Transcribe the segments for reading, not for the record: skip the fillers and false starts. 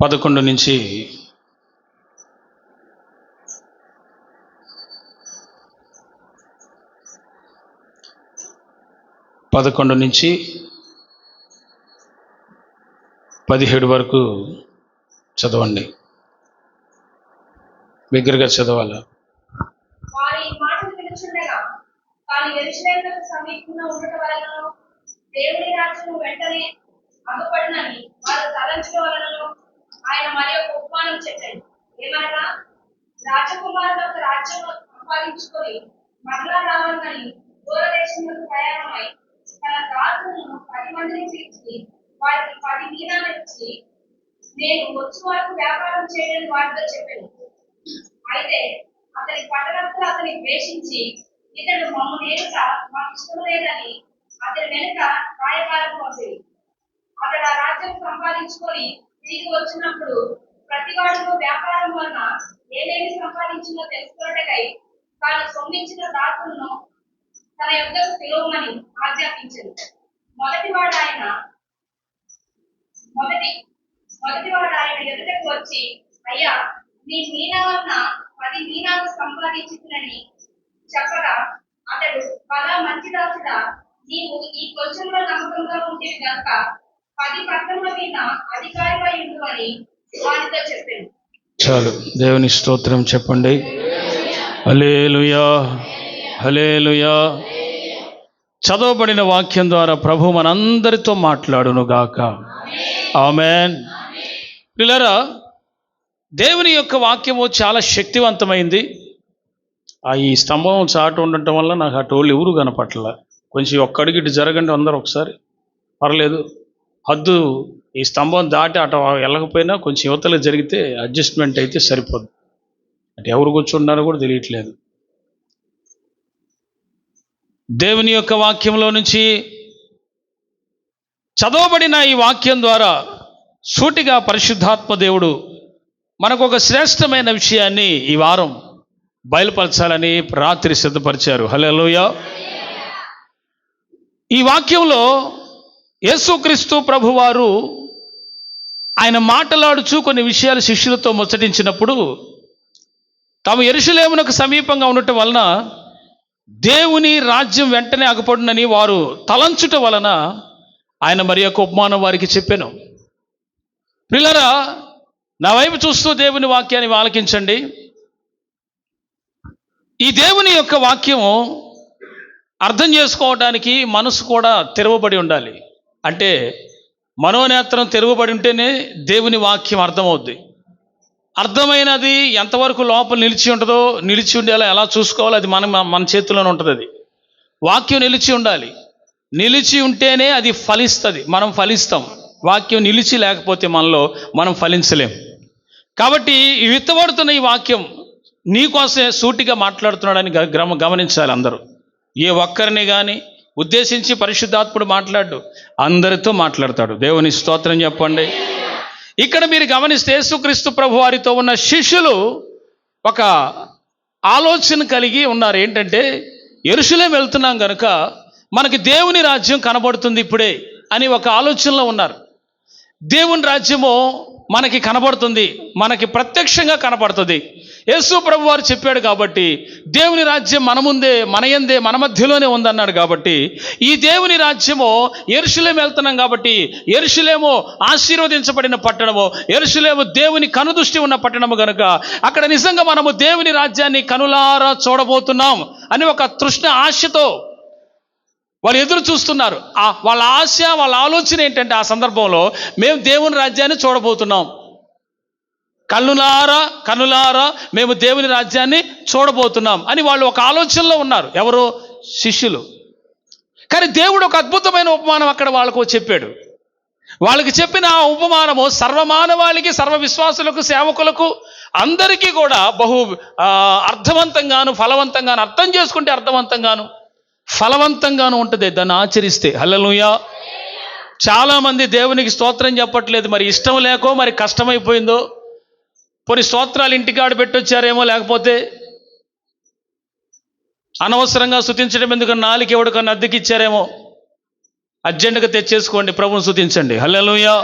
11 నుంచి 17 వరకు చదవండి. బిగ్గరగా చదవాలి. వారి మాటలు వినుచుండగా తాను యెరూషలేమునకు సమీపంలో ఉండటం వలనను దేవుని రాజ్యము వెంటనే అగుపడునని వారు తలంచడం వలనను ఆయన మరి ఒక ఉపమానం చెప్పాడు. ఏమనగా, రాజకుమారుడు ఒక రాజ్యం సంపాదించుకొని మరలా రావాలని దూరదేశములకు ప్రయాణమై తన దాసులను 10 మందిని పిలిచి వారికి 10 దీనాలు ఇచ్చి, నేను వచ్చే వరకు వ్యాపారం చేయడానికి వారితో చెప్పాను. అయితే అతని పట్టణస్థులు అతని ద్వేషించి, ఇతడు మమ్మల్ని ఏడుట మాకు ఇష్టం లేదని అతని వెనుక రాయబారం పంపేది. అతడు ఆ రాజ్యం సంపాదించుకొని తిరిగి వచ్చినప్పుడు ప్రతివాడిలో వ్యాపారం వలన ఏమేమి సంపాదించిందో తెలుసుకున్నట్టుకై తాను సొమ్మించిన దాసులను తన యొద్దకు పిలువమని ఆజ్ఞాపించింది. మొదటివాడు ఆయన ఎదుటకు వచ్చి, అయ్యా, నీ మీనా వలన 10 మీనాలు సంపాదించుకునని చెప్పగా, అతడు, బలా మంచి దాసుడా, నీవు ఈ కొంచెంలో నమ్మకంగా ఉండేవి కనుక 10 పట్టణముల మీద అధికారిగా ఉండు అని వారితో చెప్పాను. చాలు. దేవుని స్తోత్రం చెప్పండి. హల్లెలూయా, హల్లెలూయా. చదవబడిన వాక్యం ద్వారా ప్రభు మనందరితో మాట్లాడును గాక. ఆమేన్. ప్రియులారా, దేవుని యొక్క వాక్యము చాలా శక్తివంతమైంది. ఈ స్తంభం చాటు ఉండటం వల్ల నాకు అటోళ్ళు ఎవరు కనపట్ల. కొంచెం ఒక్కడికి ఇటు జరగండి అందరూ ఒకసారి. పర్లేదు, హద్దు ఈ స్తంభం దాటి అటు వెళ్ళకపోయినా కొంచెం యువతలు జరిగితే అడ్జస్ట్మెంట్ అయితే సరిపోద్ది. అంటే ఎవరు కూర్చున్నారో కూడా తెలియట్లేదు. దేవుని యొక్క వాక్యంలో నుంచి చదవబడిన ఈ వాక్యం ద్వారా సూటిగా పరిశుద్ధాత్మ దేవుడు మనకు ఒక శ్రేష్టమైన విషయాన్ని ఈ వారం బయలుపరచాలని రాత్రి సిద్ధపరిచారు. హల్లెలూయా. ఈ వాక్యంలో యేసుక్రీస్తు ప్రభువారు ఆయన మాట్లాడుచూ కొన్ని విషయాలు శిష్యులతో ముచ్చటించినప్పుడు తాము యెరూషలేమునకు సమీపంగా ఉండటం వలన దేవుని రాజ్యం వెంటనే అగుపడునని వారు తలంచుట వలన ఆయన మరి యొక్క ఉపమానం వారికి చెప్పాను. ప్రియులారా, నా వైపు చూస్తూ దేవుని వాక్యాన్ని ఆలకించండి. ఈ దేవుని యొక్క వాక్యము అర్థం చేసుకోవడానికి మనసు కూడా తెరవబడి ఉండాలి. అంటే మనోనేత్రం తెరవబడి ఉంటేనే దేవుని వాక్యం అర్థమవుద్ది. అర్థమైనది ఎంతవరకు లోపల నిలిచి ఉండేలా ఎలా చూసుకోవాలో అది మన చేతిలోనే ఉంటుంది. అది వాక్యం నిలిచి ఉండాలి. నిలిచి ఉంటేనే అది ఫలిస్తుంది, మనం ఫలిస్తాం. వాక్యం నిలిచి లేకపోతే మనం ఫలించలేం. కాబట్టి ఈ విత్తబడుతున్న ఈ వాక్యం నీకోసమే సూటిగా మాట్లాడుతున్నాడని గమనించాలి అందరూ. ఏ ఒక్కరిని కానీ ఉద్దేశించి పరిశుద్ధాత్ముడు మాట్లాడు, అందరితో మాట్లాడతాడు. దేవుని స్తోత్రం చెప్పండి. ఇక్కడ మీరు గమనిస్తే యేసుక్రీస్తు ప్రభు వారితో ఉన్న శిష్యులు ఒక ఆలోచన కలిగి ఉన్నారు. ఏంటంటే, యెరూషలేము వెళ్తున్నాం కనుక మనకి దేవుని రాజ్యం కనబడుతుంది ఇప్పుడే అని ఒక ఆలోచనలో ఉన్నారు. దేవుని రాజ్యము మనకి కనబడుతుంది, మనకి ప్రత్యక్షంగా కనబడుతుంది. యేసు ప్రభు వారు చెప్పాడు కాబట్టి దేవుని రాజ్యం మన ముందే, మన యందే, మన మధ్యలోనే ఉందన్నాడు. కాబట్టి ఈ దేవుని రాజ్యము యెరూషలేము వెళ్తున్నాం కాబట్టి యెరూషలేము ఆశీర్వదించబడిన పట్టణము, యెరూషలేము దేవుని కనుదృష్టి ఉన్న పట్టణము కనుక అక్కడ నిజంగా మనము దేవుని రాజ్యాన్ని కనులారా చూడబోతున్నాం అని ఒక తృష్ణ ఆశతో వాళ్ళు ఎదురు చూస్తున్నారు. వాళ్ళ ఆశ, వాళ్ళ ఆలోచన ఏంటంటే ఆ సందర్భంలో మేము దేవుని రాజ్యాన్ని చూడబోతున్నాం, కన్నులారా మేము దేవుని రాజ్యాన్ని చూడబోతున్నాం అని వాళ్ళు ఒక ఆలోచనలో ఉన్నారు. ఎవరు? శిష్యులు. కానీ దేవుడు ఒక అద్భుతమైన ఉపమానం అక్కడ వాళ్ళకు చెప్పాడు. వాళ్ళకి చెప్పిన ఆ ఉపమానము సర్వమానవాళికి, సర్వ విశ్వాసులకు, సేవకులకు అందరికీ కూడా బహు అర్థవంతంగాను, ఫలవంతంగాను, అర్థం చేసుకుంటే అర్థవంతంగాను, ఫలవంతంగాను ఉంటుంది దాన్ని ఆచరిస్తే. హల్లెలూయా. చాలామంది దేవునికి స్తోత్రం చెప్పట్లేదు. మరి ఇష్టం లేకో, మరి కష్టమైపోయిందో, కొన్ని స్తోత్రాలు ఇంటికాడ పెట్టొచ్చారేమో, లేకపోతే అనవసరంగా స్తుతించడం ఎందుకు నాలుగు ఎవడికన్నా అద్దెకి ఇచ్చారేమో. అర్జెంటుగా తెచ్చేసుకోండి, ప్రభువుని స్తుతించండి. హల్లెలూయా,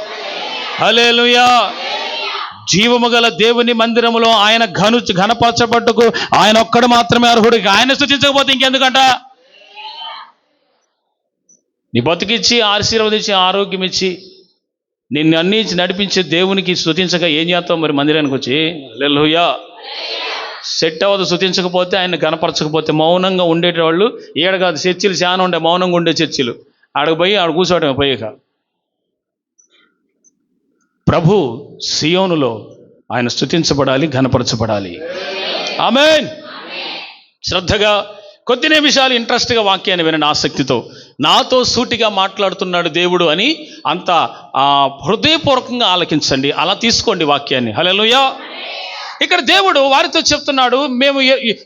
హల్లెలూయా. జీవము గల దేవుని మందిరములో ఆయన ఘనపరచబట్టుకు ఆయన ఒక్కడు మాత్రమే అర్హుడు. ఆయన స్తుతించకపోతే ఇంకెందుకంట? నీ బతుకిచ్చి ఆశీర్వదించి ఆరోగ్యం ఇచ్చి నిన్ను అన్ని నడిపించే దేవునికి స్తుతించక ఏం చేస్తావు మరి మందిరానికి వచ్చి? హల్లెలూయా. సెట్ అవ్వదు స్తుతించకపోతే, ఆయన కనపరచకపోతే. మౌనంగా ఉండేటవాళ్ళు ఏడ కాదు, చర్చిలు చాలా ఉండే మౌనంగా ఉండే చర్చిలు. ఆడకు పోయి ఆడ కూర్చోవడమే పోయాక. ప్రభు సియోనులో ఆయన స్తుతించబడాలి, ఘనపరచబడాలి. ఆమేన్. శ్రద్ధగా కొద్ది నిమిషాలు ఇంట్రెస్ట్గా వాక్యాన్ని వినండి ఆసక్తితో. నాతో సూటిగా మాట్లాడుతున్నాడు దేవుడు అని అంత హృదయపూర్వకంగా ఆలకించండి. అలా తీసుకోండి వాక్యాన్ని. హల్లెలూయా. ఇక్కడ దేవుడు వారితో చెప్తున్నాడు, మేము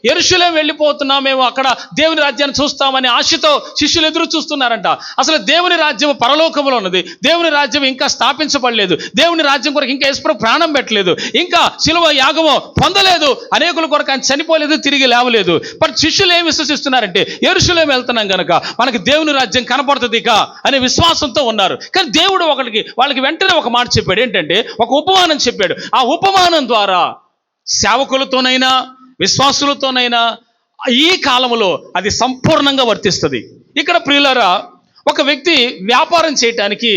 యెరూషలేము వెళ్ళిపోతున్నాం, మేము అక్కడ దేవుని రాజ్యాన్ని చూస్తామని ఆశతో శిష్యులు ఎదురు చూస్తున్నారంట. అసలు దేవుని రాజ్యం పరలోకంలో ఉన్నది. దేవుని రాజ్యం ఇంకా స్థాపించబడలేదు. దేవుని రాజ్యం కొరకు ఇంకా యేసు ప్రాణం పెట్టలేదు, ఇంకా శిలువ యాగమో పొందలేదు, అనేకుల కొరకు ఆయన చనిపోలేదు, తిరిగి లేవలేదు. బట్ శిష్యులు ఏం విశ్వసిస్తున్నారంటే, యెరూషలేము వెళ్తున్నాం కనుక మనకి దేవుని రాజ్యం కనపడుతుంది ఇక అనే విశ్వాసంతో ఉన్నారు. కానీ దేవుడు వాళ్ళకి వెంటనే ఒక మాట చెప్పాడు. ఏంటంటే ఒక ఉపమానం చెప్పాడు. ఆ ఉపమానం ద్వారా సేవకులతోనైనా విశ్వాసులతోనైనా ఈ కాలంలో అది సంపూర్ణంగా వర్తిస్తుంది. ఇక్కడ ప్రియులారా, ఒక వ్యక్తి వ్యాపారం చేయటానికి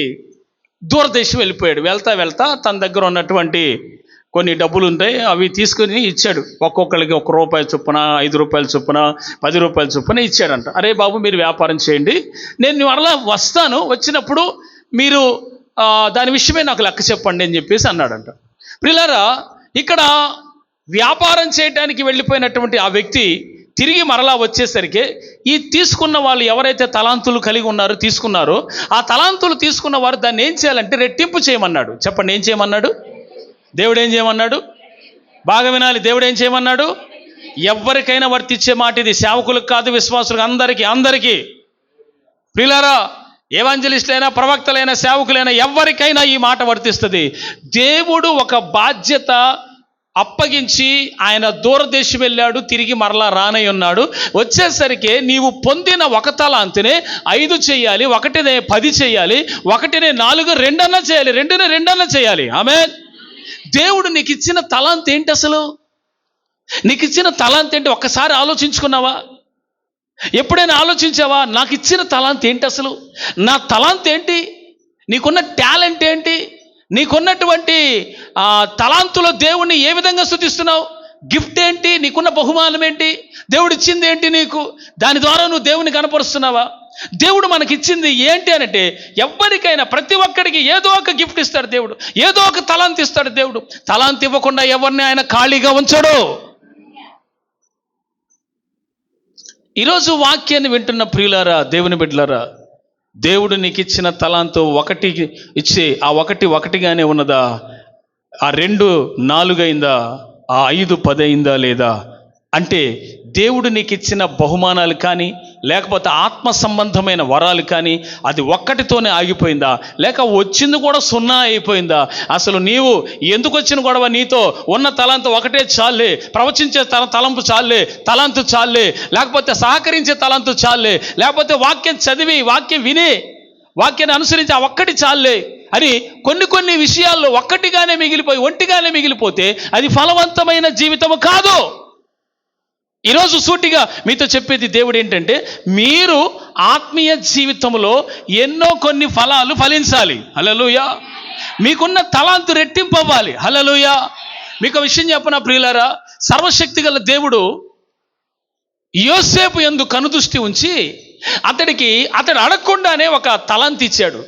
దూరదేశం వెళ్ళిపోయాడు. వెళ్తా తన దగ్గర ఉన్నటువంటి కొన్ని డబ్బులు ఉంటాయి, అవి తీసుకుని ఇచ్చాడు. ఒక్కొక్కరికి ₹1 చొప్పున, ₹5 చొప్పున, ₹10 చొప్పున ఇచ్చాడంట. అరే బాబు, మీరు వ్యాపారం చేయండి, నేను మరలా వస్తాను, వచ్చినప్పుడు మీరు దాని విషయమే నాకు లెక్క చెప్పండి అని చెప్పేసి అన్నాడంట. ప్రియులారా, ఇక్కడ వ్యాపారం చేయడానికి వెళ్ళిపోయినటువంటి ఆ వ్యక్తి తిరిగి మరలా వచ్చేసరికి ఈ తీసుకున్న వాళ్ళు ఎవరైతే తలాంతులు కలిగి ఉన్నారో తీసుకున్నారో, ఆ తలాంతులు తీసుకున్న వారు దాన్ని ఏం చేయాలంటే రెట్టింపు చేయమన్నాడు. చెప్పండి, ఏం చేయమన్నాడు? దేవుడు ఏం చేయమన్నాడు? బాగా వినాలి. దేవుడు ఏం చేయమన్నాడు? ఎవరికైనా వర్తించే మాట ఇది. సేవకులకు కాదు, విశ్వాసులకు, అందరికీ. ప్రియులారా, ఎవాంజలిస్టులైనా, ప్రవక్తలైనా, సేవకులైనా ఎవరికైనా ఈ మాట వర్తిస్తుంది. దేవుడు ఒక బాధ్యత అప్పగించి ఆయన దూరదేశం వెళ్ళాడు, తిరిగి మరలా రానై ఉన్నాడు. వచ్చేసరికి నీవు పొందిన ఒక తలాంతునే 5 చేయాలి, 1నే 10 చేయాలి, 1నే 4, 2 చేయాలి, 2నే 2 చేయాలి. ఆమేన్. దేవుడు నీకు ఇచ్చిన తలాంత్ ఏంటి? అసలు నీకు ఇచ్చిన తలాంత్ ఏంటి? ఒక్కసారి ఆలోచించుకున్నావా? ఎప్పుడైనా ఆలోచించావా? నాకు ఇచ్చిన తలాంత్ ఏంటి? అసలు నా తలాంత్ ఏంటి? నీకున్న టాలెంట్ ఏంటి? నీకున్నటువంటి తలాంతులో దేవుణ్ణి ఏ విధంగా స్తుతిస్తున్నావు? గిఫ్ట్ ఏంటి? నీకున్న బహుమానం ఏంటి? దేవుడు ఇచ్చింది ఏంటి నీకు? దాని ద్వారా నువ్వు దేవుని కనపరుస్తున్నావా? దేవుడు మనకిచ్చింది ఏంటి అంటే, ఎవరికైనా ప్రతి ఒక్కడికి ఏదో ఒక గిఫ్ట్ ఇస్తాడు దేవుడు, ఏదో ఒక తలాంత్ ఇస్తాడు దేవుడు. తలాంత్ ఇవ్వకుండా ఎవరిని ఆయన ఖాళీగా ఉంచడు. ఈరోజు వాక్యాన్ని వింటున్న ప్రియులారా, దేవుని బిడ్డలారా, దేవుడు నీకు ఇచ్చిన తలాంతు 1 ఇచ్చి ఆ 1 1గానే ఉన్నదా? ఆ 2 4 అయిందా? ఆ 5 10 అయిందా లేదా? అంటే దేవుడు నీకు ఇచ్చిన బహుమానాలు కానీ, లేకపోతే ఆత్మ సంబంధమైన వరాలు కానీ అది 1తోనే ఆగిపోయిందా? లేక వచ్చింది కూడా 0 అయిపోయిందా? అసలు నీవు ఎందుకు వచ్చిన గొడవ? నీతో ఉన్న తలాంతు 1 చాలే, ప్రవచించే తలంపు చాలే, తలాంతు చాలే, లేకపోతే సహకరించే తలాంతు చాలే, లేకపోతే వాక్యం చదివి, వాక్యం విని, వాక్యాన్ని అనుసరించి ఆ 1 చాలే అని కొన్ని విషయాల్లో 1గానే మిగిలిపోయి, 1గానే మిగిలిపోతే అది ఫలవంతమైన జీవితము కాదు. ఈరోజు సూటిగా మీతో చెప్పేది దేవుడు ఏంటంటే, మీరు ఆత్మీయ జీవితంలో కొన్ని ఫలాలు ఫలించాలి. హల్లెలూయా. మీకున్న తలాంతు రెట్టింపు అవ్వాలి. హల్లెలూయా. మీకు విషయం చెప్పనా ప్రియులారా, సర్వశక్తి గల దేవుడు యోసేపు యందు కనుదృష్టి ఉంచి అతడు అడగకుండానే ఒక తలాంతు ఇచ్చాడు.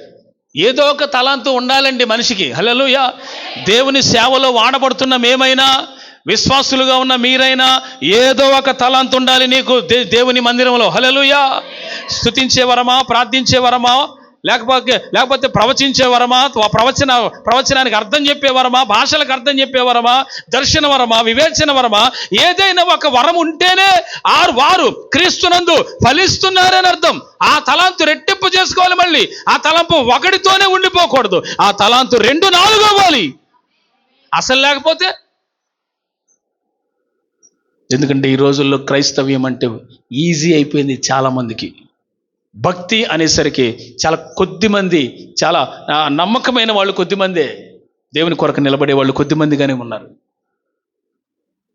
ఏదో ఒక తలాంతు ఉండాలండి మనిషికి. హల్లెలూయా. దేవుని సేవలో వాడబడుతున్న మేమైనా, విశ్వాసులుగా ఉన్న మీరైనా ఏదో ఒక తలాంతు ఉండాలి నీకు దేవుని మందిరంలో. హల్లెలూయా. స్తుతించే వరమా, ప్రార్థించే వరమా, లేకపోతే ప్రవచించే వరమా, ప్రవచనానికి అర్థం చెప్పే వరమా, భాషలకు అర్థం చెప్పే వరమా, దర్శన వరమా, వివేచన వరమా, ఏదైనా ఒక వరం ఉంటేనే వారు క్రీస్తునందు ఫలిస్తున్నారని అర్థం. ఆ తలాంతు రెట్టింపు చేసుకోవాలి. మళ్ళీ ఆ తలంపు 1తోనే ఉండిపోకూడదు. ఆ తలాంతు 2 4 అవ్వాలి. అసలు లేకపోతే, ఎందుకంటే ఈ రోజుల్లో క్రైస్తవ్యం అంటే ఈజీ అయిపోయింది చాలామందికి. భక్తి అనేసరికి చాలా కొద్దిమంది, చాలా నమ్మకమైన వాళ్ళు కొద్దిమందే. దేవుని కొరకు నిలబడే వాళ్ళు కొద్దిమందిగానే ఉన్నారు.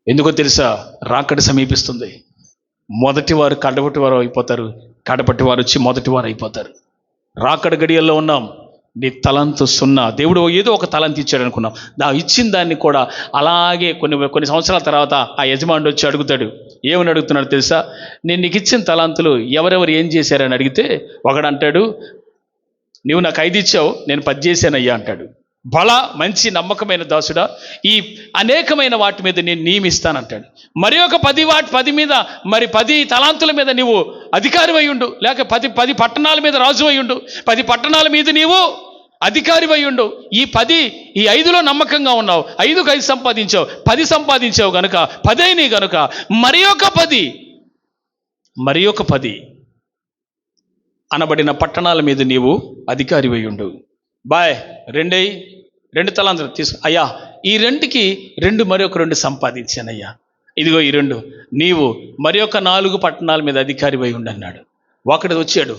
ఎందుకో తెలుసా? రాకడ సమీపిస్తుంది. మొదటి వారు కడపటి వారు అయిపోతారు, కడపటి వారు వచ్చి మొదటి వారు అయిపోతారు. రాకడ గడియల్లో ఉన్నాం. నీ తలంతు సున్నా. దేవుడు ఏదో ఒక తలంతు ఇచ్చాడు అనుకున్నాం, ఇచ్చిన దాన్ని కూడా అలాగే కొన్ని సంవత్సరాల తర్వాత ఆ యజమానుడు వచ్చి అడుగుతాడు. ఏమని అడుగుతున్నాడు తెలుసా? నేను నీకు ఇచ్చిన తలాంతులు ఎవరెవరు ఏం చేశారని అడిగితే ఒకడు అంటాడు, నువ్వు నాకు 5 ఇచ్చావు, నేను 10 చేశానయ్యా అంటాడు. బల మంచి నమ్మకమైన దాసుడా, ఈ అనేకమైన వాటి మీద నేను నియమిస్తానంటాడు. మరి ఒక 10 మీద, మరి 10 తలాంతుల మీద నీవు అధికారి అయ్యుండు, లేక 10 పట్టణాల మీద రాజు అయ్యుండు, 10 పట్టణాల మీద నీవు అధికారి అయ్యుండు. ఈ 5లో నమ్మకంగా ఉన్నావు, 5కు 5 సంపాదించావు, 10 సంపాదించావు గనుక 10 అయినాయి గనుక మరి ఒక 10 అనబడిన పట్టణాల మీద నీవు అధికారి అయ్యుండు. బాయ్ 2 తలాంతులు తీసు అయ్యా, ఈ 2కి 2 మరి ఒక 2 సంపాదించానయ్యా, ఇదిగో ఈ 2 నీవు మరి ఒక 4 పట్టణాల మీద అధికారి అయి ఉండు అన్నాడు. ఒకడు వచ్చాడు,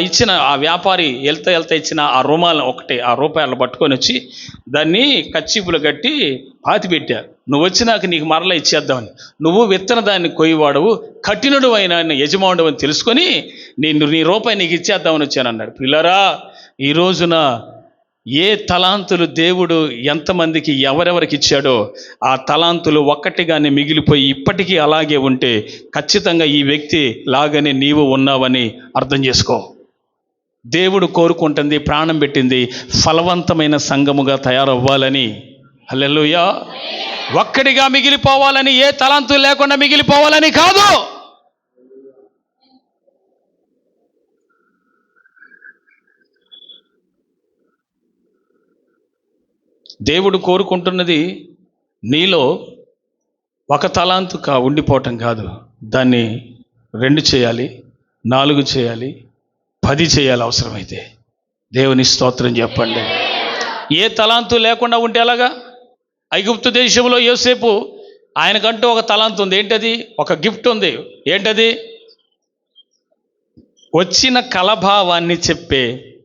ఇచ్చిన ఆ వ్యాపారి వెళ్తా ఇచ్చిన ఆ రుమాలను ఆ రూపాయలు పట్టుకొని వచ్చి దాన్ని కచ్చిపులు కట్టి పాతి పెట్టారు. నువ్వు వచ్చినాక నీకు మరలా ఇచ్చేద్దామని. నువ్వు విత్తన దాన్ని కొయ్యవాడవు, కఠినుడు అయిన యజమానుడు అని తెలుసుకొని నీ రూపాయి నీకు ఇచ్చేద్దామని వచ్చాను అన్నాడు. పిల్లరా, ఈ రోజున ఏ తలాంతులు దేవుడు ఎంతమందికి ఎవరెవరికి ఇచ్చాడో ఆ తలాంతులు ఒక్కటిగానే మిగిలిపోయి ఇప్పటికీ అలాగే ఉంటే ఖచ్చితంగా ఈ వ్యక్తి లాగానే నీవు ఉన్నావని అర్థం చేసుకో. దేవుడు కోరుకుంటుంది, ప్రాణం పెట్టింది ఫలవంతమైన సంఘముగా తయారవ్వాలని. హల్లెలూయా. ఒక్కడిగా మిగిలిపోవాలని, ఏ తలాంతులు లేకుండా మిగిలిపోవాలని కాదు. దేవుడు కోరుకుంటున్నది నీలో ఒక తలాంతు ఉండిపోవటం కాదు, దాన్ని 2 చేయాలి, 4 చేయాలి, 10 చేయాలి అవసరమైతే. దేవుని స్తోత్రం చెప్పండి. ఏ తలాంతు లేకుండా ఉంటే ఎలాగా? ఐగుప్తు దేశంలో యోసేపు, ఆయనకంటూ ఒక తలాంతు ఉంది. ఏంటది? ఒక గిఫ్ట్ ఉంది. ఏంటది? వచ్చిన కలభావాన్ని చెప్పే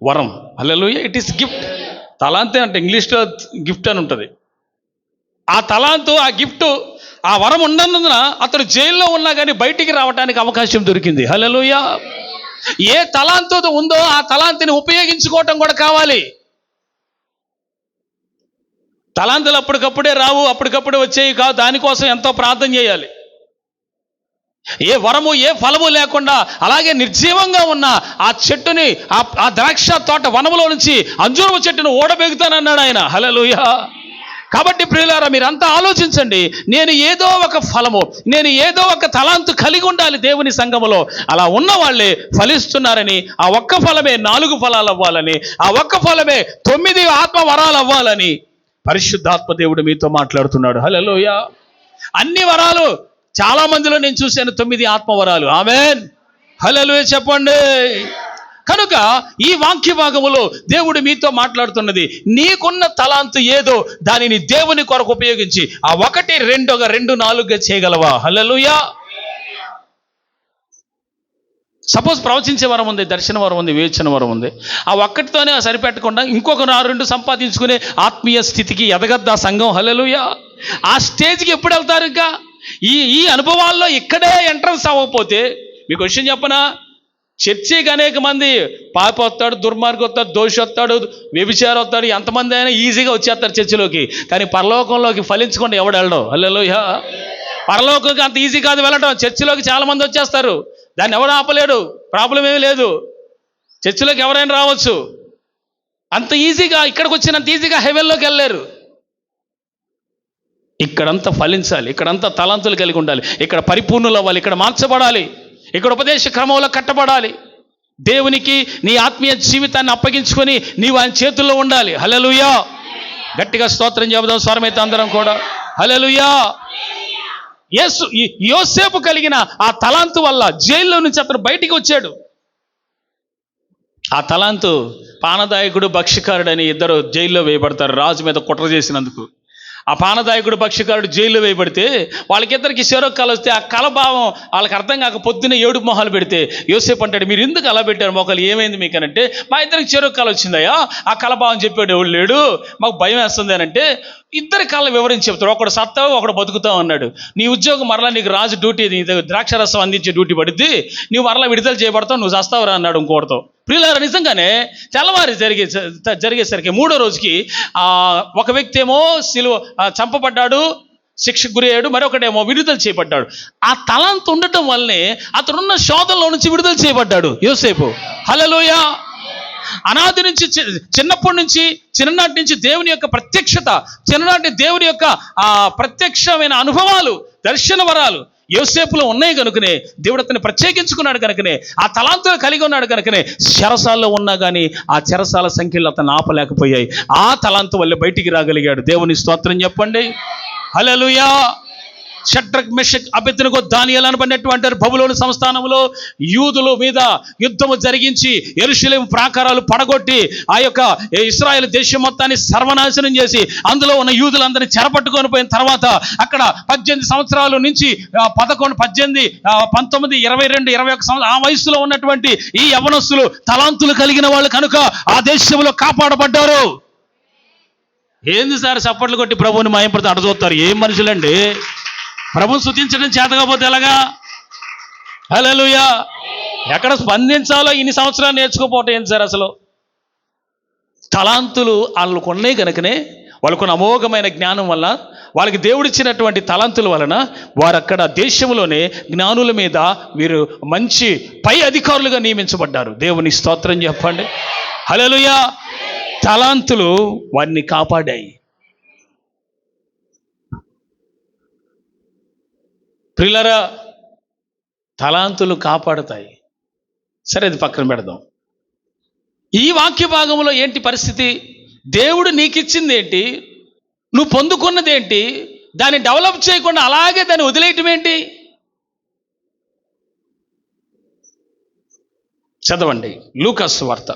వరం. హల్లెలూయా. It is gift. తలాంతే అంటే ఇంగ్లీష్లో గిఫ్ట్ అని ఉంటుంది. ఆ తలాంతు, ఆ గిఫ్ట్, ఆ వరం ఉన్నందున అతడు జైల్లో ఉన్నా కానీ బయటికి రావడానికి అవకాశం దొరికింది. హల్లెలూయా. ఏ తలాంతు ఉందో ఆ తలాంతుని ఉపయోగించుకోవటం కూడా కావాలి. తలాంతులు అప్పటికప్పుడే రావు, అప్పటికప్పుడే వచ్చేవి కావు. దానికోసం ఎంతో ప్రార్థన చేయాలి. ఏ వరము, ఏ ఫలము లేకుండా అలాగే నిర్జీవంగా ఉన్న ఆ చెట్టుని, ఆ ద్రాక్ష తోట వనములో నుంచి అంజూరము చెట్టును ఓడబెగుతానన్నాడు ఆయన. హల్లెలూయా. కాబట్టి ప్రియులారా, మీరంతా ఆలోచించండి. నేను ఏదో ఒక ఫలము, నేను ఏదో ఒక తలాంతు కలిగి ఉండాలి దేవుని సంఘములో. అలా ఉన్న వాళ్ళే ఫలిస్తున్నారని, ఆ ఒక్క ఫలమే 4 ఫలాలు అవ్వాలని, ఆ ఒక్క ఫలమే 9 ఆత్మ వరాలు అవ్వాలని పరిశుద్ధాత్మ దేవుడు మీతో మాట్లాడుతున్నాడు. హల్లెలూయా. అన్ని వరాలు చాలా మందిలో నేను చూశాను, 9 ఆత్మవరాలు. ఆమేన్. హల్లెలూయా చెప్పండి. కనుక ఈ వాక్య భాగములో దేవుడు మీతో మాట్లాడుతున్నది, నీకున్న తలాంతు ఏదో దానిని దేవుని కొరకు ఉపయోగించి ఆ 1, 2, 4 చేయగలవా? హల్లెలూయా. సపోజ్ ప్రవచించే వరం ఉంది, దర్శన వరం ఉంది, వివేచన వరం ఉంది. ఆ ఒక్కటితోనే సరిపెట్టకుండా ఇంకొక 2 సంపాదించుకునే ఆత్మీయ స్థితికి ఎదగద్దా సంఘం? హల్లెలూయా. ఆ స్టేజ్కి ఎప్పుడు వెళ్తారు? ఇంకా ఈ అనుభవాల్లో ఇక్కడే ఎంట్రన్స్ అవ్వకపోతే, మీకు విషయం చెప్పనా, చర్చికి అనేక మంది పాప వస్తాడు, దుర్మార్గం వస్తాడు, దోషి వస్తాడు, వ్యభిచారం వస్తాడు, ఎంతమంది అయినా ఈజీగా వచ్చేస్తారు చర్చిలోకి. కానీ పరలోకంలోకి ఫలించకుండా ఎవడు వెళ్ళడం? హల్లెలూయా. పరలోకంకి అంత ఈజీ కాదు వెళ్ళడం. చర్చిలోకి చాలా మంది వచ్చేస్తారు, దాన్ని ఎవడు ఆపలేడు, ప్రాబ్లం ఏమీ లేదు. చర్చిలోకి ఎవరైనా రావచ్చు. అంత ఈజీగా, ఇక్కడికి వచ్చినంత ఈజీగా హెవెన్లోకి వెళ్ళలేరు. ఇక్కడంతా ఫలించాలి, ఇక్కడంతా తలాంతులు కలిగి ఉండాలి, ఇక్కడ పరిపూర్ణులు అవ్వాలి, ఇక్కడ మార్చబడాలి, ఇక్కడ ఉపదేశ క్రమంలో కట్టబడాలి. దేవునికి నీ ఆత్మీయ జీవితాన్ని అప్పగించుకొని నీవు ఆయన చేతుల్లో ఉండాలి. హల్లెలూయా. గట్టిగా స్తోత్రం చెబుదాం స్వరమైతే అందరం కూడా. హల్లెలూయా. యోసేపు కలిగిన ఆ తలాంతు వల్ల జైల్లో నుంచి అతను బయటికి వచ్చాడు. ఆ తలాంతు, పానదాయకుడు, భక్ష్యకారుడు అని 2 జైల్లో వేయబడతారు రాజు మీద కుట్ర చేసినందుకు. ఆ పానదాయకుడు పక్షికారుడు జైల్లో వేయబడితే వాళ్ళకిద్దరికి చెరొక కళ వస్తే ఆ కళ భావం వాళ్ళకి అర్థం కాక పొద్దున్నే ఏడుపు మొహాలు పెడితే యోసేపు అంటాడు, మీరు ఎందుకు అలా పెట్టారు మొక్కలు, ఏమైంది మీకు అని అంటే, మా ఇద్దరికి చెరొక కళ వచ్చిందయ్యా, ఆ కళ భావం చెప్పాడు ఎవడు లేడు, మాకు భయం వేస్తుంది అని అంటే, ఇద్దరి కళ వివరించి చెప్తాడు. ఒకడు సత్తావు, ఒకడు బతుకుతావు అన్నాడు. నీ ఉద్యోగం మరలా నీకు రాజు డ్యూటీ, నీ ద్రాక్షరసం అందించే డ్యూటీ పడుద్ది, నువ్వు మరలా విడుదల చేయబడతావు, నువ్వు చస్తావురా అన్నాడు ఇంకోటితో. ప్రియులారా, నిజంగానే తెల్లవారి జరిగేసరికి మూడో రోజుకి ఒక వ్యక్తి ఏమో చంపబడ్డాడు, శిక్షకు గురి అయ్యాడు, మరొకటేమో విడుదల చేయబడ్డాడు. ఆ తలాంతు ఉండటం వల్లనే అతనున్న శోధంలో నుంచి విడుదల చేయబడ్డాడు యోసేపు. హల్లెలూయా. అనాది నుంచి, చిన్నప్పటి నుంచి, చిన్ననాటి నుంచి దేవుని యొక్క ప్రత్యక్షత, చిన్ననాటి దేవుని యొక్క ప్రత్యక్షమైన అనుభవాలు, దర్శన వరాలు యోసేపులో ఉన్నాయి కనుకనే దేవుడు అతన్ని ప్రత్యేకించుకున్నాడు కనుకనే, ఆ తలాంతులు కలిగి ఉన్నాడు కనుకనే చెరసాల్లో ఉన్నా కానీ ఆ చెరసాల సంఖ్యలు అతను ఆపలేకపోయాయి. ఆ తలాంతు వల్ల బయటికి రాగలిగాడు. దేవుని స్తోత్రం చెప్పండి. హల్లెలూయా. షడ్రక్, మెషక్, అబేద్నెగో, దానియేలు అనబడినటువంటి బబులోను సంస్థానంలో యూదుల మీద యుద్ధము జరిగించి యెరూషలేము ప్రాకారాలు పడగొట్టి ఆ యొక్క ఇశ్రాయేలు దేశం మొత్తాన్ని సర్వనాశనం చేసి అందులో ఉన్న యూదులందరినీ చెరపట్టుకొని పోయిన తర్వాత అక్కడ 18 సంవత్సరాల నుంచి 11, 18, 19, 22, 21 సంవత్సరాలు ఆ వయసులో ఉన్నటువంటి ఈ యవనస్తులు తలాంతులు కలిగిన వాళ్ళు కనుక ఆ దేశంలో కాపాడబడ్డారు. ఏంది సార్ చప్పట్లు కొట్టి ప్రభువుని మాయంపడితే అడచూస్తారు? ఏం మనుషులండి, ప్రభుని స్తుతించడం చేతకపోతే ఎలాగా? హల్లెలూయా. ఎక్కడ స్పందించాలో ఇన్ని సంవత్సరాలు నేర్చుకోపోవటం ఏంటి సార్? అసలు తలాంతులు వాళ్ళకు ఉన్నాయి కనుకనే, వాళ్ళకున్న అమోఘమైన జ్ఞానం వల్ల, వాళ్ళకి దేవుడిచ్చినటువంటి తలాంతుల వలన వారు అక్కడ దేశంలోనే జ్ఞానుల మీద వీరు మంచి పై అధికారులుగా నియమించబడ్డారు. దేవుని స్తోత్రం చెప్పండి. హల్లెలూయా. తలాంతులు వారిని కాపాడాయి. ప్రియులారా, తలాంతులు కాపాడుతాయి. సరే, అది పక్కన పెడదాం. ఈ వాక్య భాగంలో ఏంటి పరిస్థితి? దేవుడు నీకు ఇచ్చింది ఏంటి, నువ్వు పొందుకున్నది ఏంటి, దాన్ని డెవలప్ చేయకుండా అలాగే దాన్ని వదిలేయటం ఏంటి? చదవండి లూకాసు సువార్త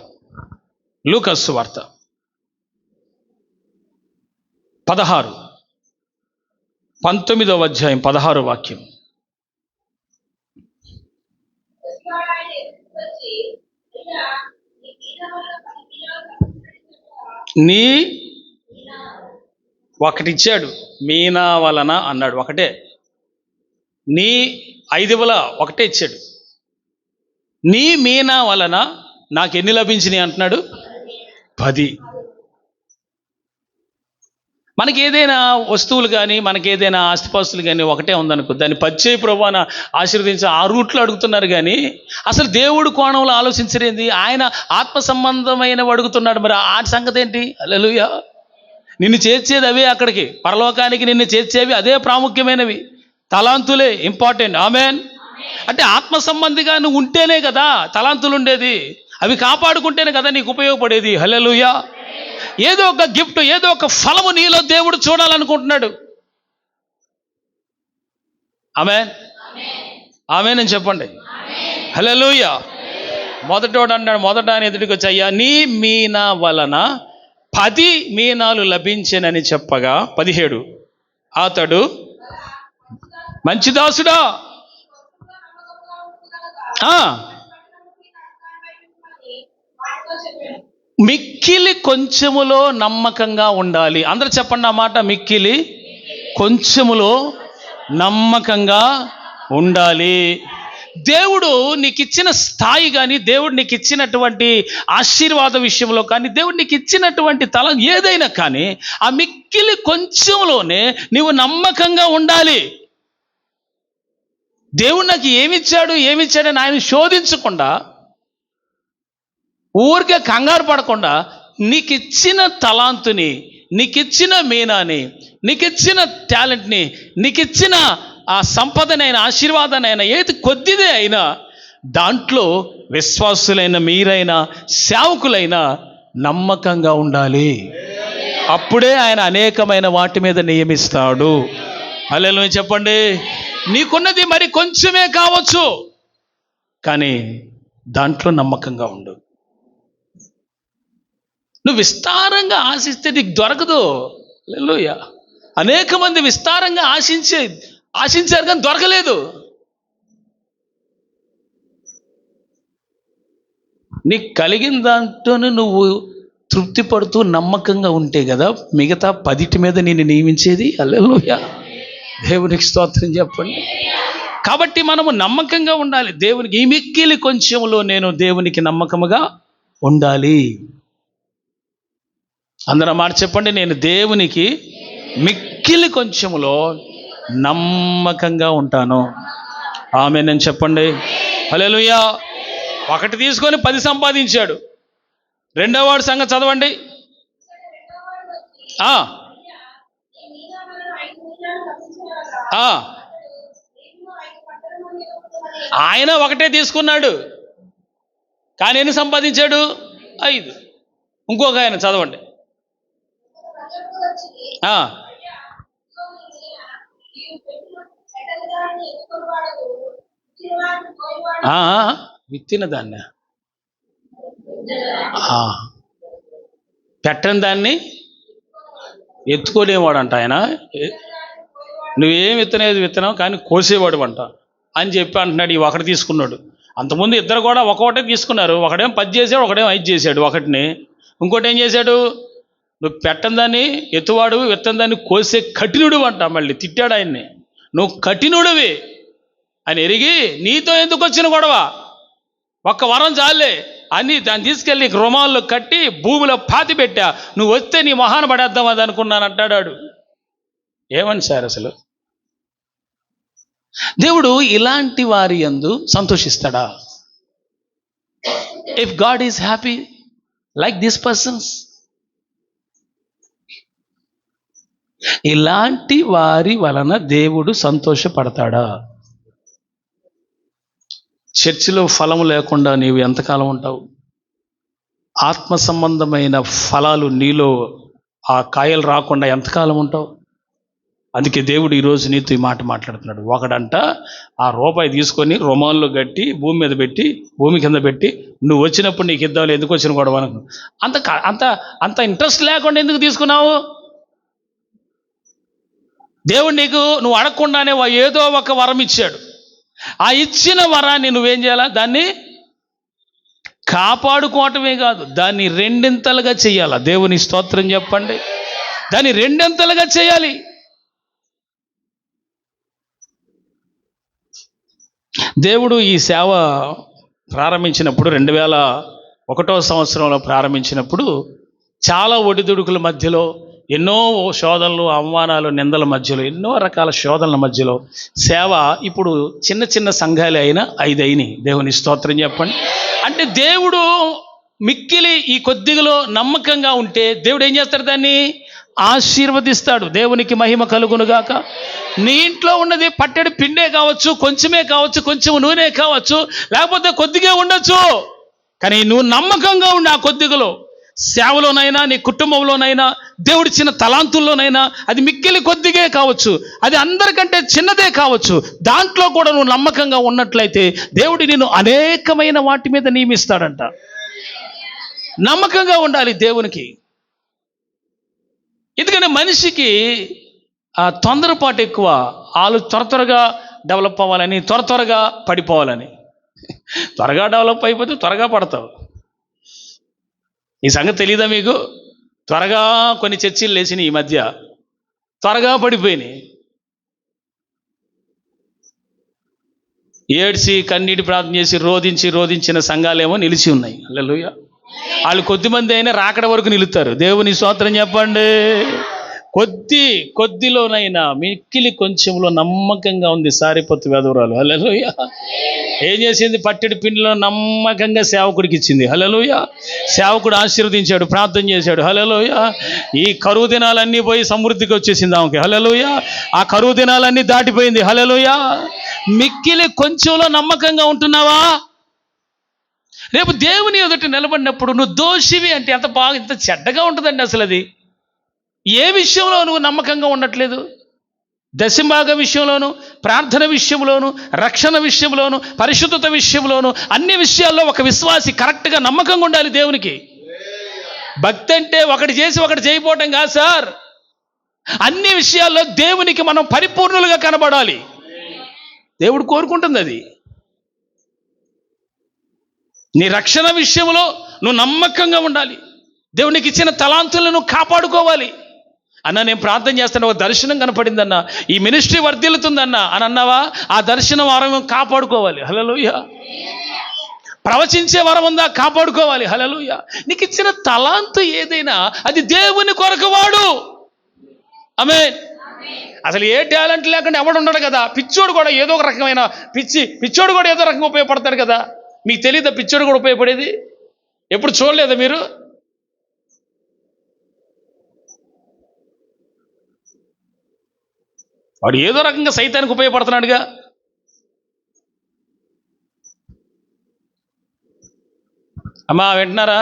16, 19వ అధ్యాయం 16వ వాక్యం. నీ ఒకటిచ్చాడు, మీనా వలన అన్నాడు. ఒకటే, నీ 5 ఒకటే ఇచ్చాడు. నీ మీనా వలన నాకు ఎన్ని లభించినాయి అంటున్నాడు? 10. మనకి ఏదైనా వస్తువులు కానీ, మనకి ఏదైనా ఆస్తిపాస్తులు కానీ ఒకటే ఉందనుకో, దాన్ని పచ్చేయి ప్రభువున ఆశీర్వదించి ఆ రూట్లో అడుగుతున్నారు కానీ అసలు దేవుడు కోణంలో ఆలోచించరేంది? ఆయన ఆత్మ సంబంధమైన అడుగుతున్నాడు. మరి ఆ సంగతి ఏంటి? హల్లెలూయా. నిన్ను చేర్చేది అవే, అక్కడికి పరలోకానికి నిన్ను చేర్చేవి అదే ప్రాముఖ్యమైనవి. తలాంతులే ఇంపార్టెంట్. ఆమేన్. అంటే ఆత్మ సంబంధిగా నువ్వు ఉంటేనే కదా తలాంతులు ఉండేది, అవి కాపాడుకుంటేనే కదా నీకు ఉపయోగపడేది. హల్లెలూయా. ఏదో ఒక గిఫ్ట్, ఏదో ఒక ఫలము నీలో దేవుడు చూడాలనుకుంటున్నాడు. ఆమేన్. ఆమేన్ అని చెప్పండి. హల్లెలూయా. మొదటోడు అన్నాడు, మొదట ఆయన ఎదుటికి వచ్చి, అయ్యా నీ మీనా వలన 10 మీనాలు లభించానని చెప్పగా 17 అతడు, మంచి దాసుడా, మిక్కిలి కొంచెములో నమ్మకంగా ఉండాలి. అందరూ చెప్పండి ఆ మాట, మిక్కిలి కొంచెములో నమ్మకంగా ఉండాలి. దేవుడు నీకు ఇచ్చిన స్థాయి కానీ, దేవుడు నీకు ఇచ్చినటువంటి ఆశీర్వాద విషయంలో కానీ, దేవుడు నీకు ఇచ్చినటువంటి తలం ఏదైనా కానీ ఆ మిక్కిలి కొంచెంలోనే నీవు నమ్మకంగా ఉండాలి. దేవుడు నాకు ఏమిచ్చాడని ఆయన శోధించకుండా, ఊరికే కంగారు పడకుండా, నీకు ఇచ్చిన తలాంతుని, నీకు ఇచ్చిన మీనాని, నీకు ఇచ్చిన టాలెంట్ని, నీకు ఇచ్చిన ఆ సంపదనైనా ఆశీర్వాదానైనా ఏది కొద్దిదే అయినా దాంట్లో విశ్వాసులైన మీరైనా సేవకులైనా నమ్మకంగా ఉండాలి. అప్పుడే ఆయన అనేకమైన వాటి మీద నియమిస్తాడు. హల్లెలూయా చెప్పండి. నీకున్నది మరి కొంచెమే కావచ్చు, కానీ దాంట్లో నమ్మకంగా ఉండు. నువ్వు విస్తారంగా ఆశిస్తే నీకు దొరకదు. హల్లెలూయా. అనేక మంది విస్తారంగా ఆశించారు కానీ దొరకలేదు. నీకు కలిగిన దాంట్లోనే నువ్వు తృప్తి పడుతూ నమ్మకంగా ఉంటే కదా మిగతా 10 మీద నేను నియమించేది. హల్లెలూయా, దేవునికి స్తోత్రం చెప్పండి. కాబట్టి మనము నమ్మకంగా ఉండాలి దేవునికి. ఈ మిక్కిలి కొంచెంలో నేను దేవునికి నమ్మకముగా ఉండాలి. అందరూ మాట చెప్పండి, నేను దేవునికి మిక్కిలి కొంచెములో నమ్మకంగా ఉంటాను. ఆమేన్ అని చెప్పండి. హల్లెలూయా. 1 తీసుకొని 10 సంపాదించాడు. రెండో వాడి సంగతి చదవండి. ఆ ఆ ఆయన 1 తీసుకున్నాడు కానీ ఎన్ని సంపాదించాడు? 5. ఇంకొక ఆయన చదవండి. విత్తిన దాన్ని పెట్టని దాన్ని ఎత్తుకునేవాడు అంట ఆయన. నువ్వేం విత్తనావు కానీ కోసేవాడు అంట అని చెప్పి అంటున్నాడు. ఈ 1 తీసుకున్నాడు. అంతకుముందు ఇద్దరు కూడా ఒక్కొక్కటే తీసుకున్నారు. ఒకడేం 10 చేశాడు, ఒకడేం 5 చేశాడు. ఒకటిని ఇంకోటి ఏం చేశాడు? నువ్వు పెట్టని దాన్ని ఎత్తువాడు, విత్తని దాన్ని కోసే కఠినుడు అంట. మళ్ళీ తిట్టాడు ఆయన్ని, నువ్వు కఠినుడివి అని ఎరిగి నీతో ఎందుకు వచ్చిన గొడవ, 1 వరం చాలే అని దాన్ని తీసుకెళ్ళి రుమాల్లో కట్టి భూమిలో పాతి పెట్టా, నువ్వు వస్తే నీ మొహాన పడేద్దాం అది అనుకున్నాను అంటాడు. ఏమని సార్ అసలు? దేవుడు ఇలాంటి వారి యందు సంతోషిస్తాడా? If God is happy like this persons, ఇలాంటి వారి వలన దేవుడు సంతోషపడతాడా? చర్చిలో ఫలం లేకుండా నీవు ఎంతకాలం ఉంటావు? ఆత్మ సంబంధమైన ఫలాలు నీలో ఆ కాయలు రాకుండా ఎంతకాలం ఉంటావు? అందుకే దేవుడు ఈరోజు నీతో ఈ మాట మాట్లాడుతున్నాడు. ఒకడంట ఆ రూపాయి తీసుకొని రుమాల్లో కట్టి భూమి మీద పెట్టి, భూమి కింద పెట్టి, నువ్వు వచ్చినప్పుడు నీకు ఇద్దాం, ఎందుకు వచ్చిన గొడవ అనుకో. అంత అంత అంత ఇంట్రెస్ట్ లేకుండా ఎందుకు తీసుకున్నావు? దేవుడు నీకు నువ్వు అడగకుండానే ఏదో ఒక వరం ఇచ్చాడు. ఆ ఇచ్చిన వరాన్ని నువ్వేం చేయాలా? దాన్ని కాపాడుకోవటమే కాదు, దాన్ని 2 చేయాలా. దేవుని స్తోత్రం చెప్పండి. దాన్ని 2 చేయాలి. దేవుడు ఈ సేవ ప్రారంభించినప్పుడు 2001వ సంవత్సరంలో ప్రారంభించినప్పుడు చాలా ఒడిదుడుకుల మధ్యలో, ఎన్నో శోధనలు, అవమానాలు, నిందల మధ్యలో, ఎన్నో రకాల శోధనల మధ్యలో సేవ ఇప్పుడు చిన్న చిన్న సంఘాలు అయినా 5 అయినాయి. దేవుని స్తోత్రం చెప్పండి. అంటే దేవుడు మిక్కిలి ఈ కొద్దిగలో నమ్మకంగా ఉంటే దేవుడు ఏం చేస్తాడు? దాన్ని ఆశీర్వదిస్తాడు. దేవునికి మహిమ కలుగునుగాక. నీ ఇంట్లో ఉన్నది పట్టెడు పిండే కావచ్చు, కొంచెమే కావచ్చు, కొంచెం నూనె కావచ్చు, లేకపోతే కొద్దిగా ఉండొచ్చు. కానీ నువ్వు నమ్మకంగా ఉండి ఆ కొద్దిగలో, సేవలోనైనా, నీ కుటుంబంలోనైనా, దేవుడిచ్చిన తలాంతుల్లోనైనా, అది మిక్కిలి కొద్దిగే కావచ్చు, అది అందరికంటే చిన్నదే కావచ్చు, దాంట్లో కూడా నువ్వు నమ్మకంగా ఉన్నట్లయితే దేవుడు నిన్ను అనేకమైన వాటి మీద నియమిస్తాడంట. నమ్మకంగా ఉండాలి దేవునికి. ఎందుకంటే మనిషికి తొందరపాటు ఎక్కువ. త్వరగా డెవలప్ అవ్వాలని, త్వరగా పడిపోవాలని. త్వరగా డెవలప్ అయిపోతే త్వరగా పడతావు. ఈ సంగతి తెలీదా మీకు? త్వరగా కొన్ని చర్చిలు లేచినాయి ఈ మధ్య, త్వరగా పడిపోయినాయి. ఏడ్చి కన్నీటి ప్రార్థన చేసి రోధించిన సంఘాలేమో నిలిచి ఉన్నాయి. హల్లెలూయా. వాళ్ళు కొద్దిమంది అయినా రాకడ వరకు నిలుస్తారు. దేవుని స్తోత్రం చెప్పండి. కొద్దిలోనైనా మిక్కిలి కొంచెంలో నమ్మకంగా ఉంది సారిపొత్తు వెధవరాలు. హల్లెలూయా. ఏం చేసింది? పట్టెడు పిండిలో నమ్మకంగా సేవకుడికి ఇచ్చింది. హల్లెలూయా. సేవకుడు ఆశీర్వదించాడు, ప్రార్థన చేశాడు. హల్లెలూయా. ఈ కరువు దినాలన్నీ పోయి సమృద్ధికి వచ్చేసింది ఆమెకి. హల్లెలూయా. ఆ కరువు దినాలన్నీ దాటిపోయింది. హల్లెలూయా. మిక్కిలి కొంచెంలో నమ్మకంగా ఉంటున్నావా? రేపు దేవుని ఎదుట నిలబడినప్పుడు నువ్వు దోషివి అంటే ఎంత చెడ్డగా ఉంటుందండి అసలు. అది ఏ విషయంలో నువ్వు నమ్మకంగా ఉండట్లేదు? దశంభాగ విషయంలోను, ప్రార్థన విషయంలోను, రక్షణ విషయంలోను, పరిశుద్ధత విషయంలోను, అన్ని విషయాల్లో ఒక విశ్వాసి కరెక్ట్గా నమ్మకంగా ఉండాలి దేవునికి. భక్తి అంటే ఒకటి చేసి ఒకటి చేయకపోవటం కాదు సార్. అన్ని విషయాల్లో దేవునికి మనం పరిపూర్ణులుగా కనబడాలి. దేవుడు కోరుకుంటుంది అది. నీ రక్షణ విషయంలో నువ్వు నమ్మకంగా ఉండాలి. దేవునికి ఇచ్చిన తలాంతులను కాపాడుకోవాలి. అన్న నేను ప్రార్థన చేస్తాను, ఒక దర్శనం కనపడిందన్న, ఈ మినిస్ట్రీ వర్ధిల్లుతుందన్న అని అన్నావా, ఆ దర్శనం వరం కాపాడుకోవాలి. హల్లెలూయా. ప్రవచించే వరం ఉందా, కాపాడుకోవాలి. హల్లెలూయా. నీకు ఇచ్చిన తలాంతు ఏదైనా అది దేవుని కొరకు వాడు. ఆమేన్. అసలు ఏ టాలెంట్ లేకుండా ఎవడు ఉండడు కదా. పిచ్చోడు కూడా ఏదో ఒక రకమైన పిచ్చోడు కూడా ఏదో రకంగా ఉపయోగపడతాడు కదా. మీకు తెలియదా పిచ్చోడు కూడా ఉపయోగపడేది? ఎప్పుడు చూడలేదా మీరు? వాడు ఏదో రకంగా సైతానికి ఉపయోగపడుతున్నాడుగా. అమ్మా వింటున్నారా?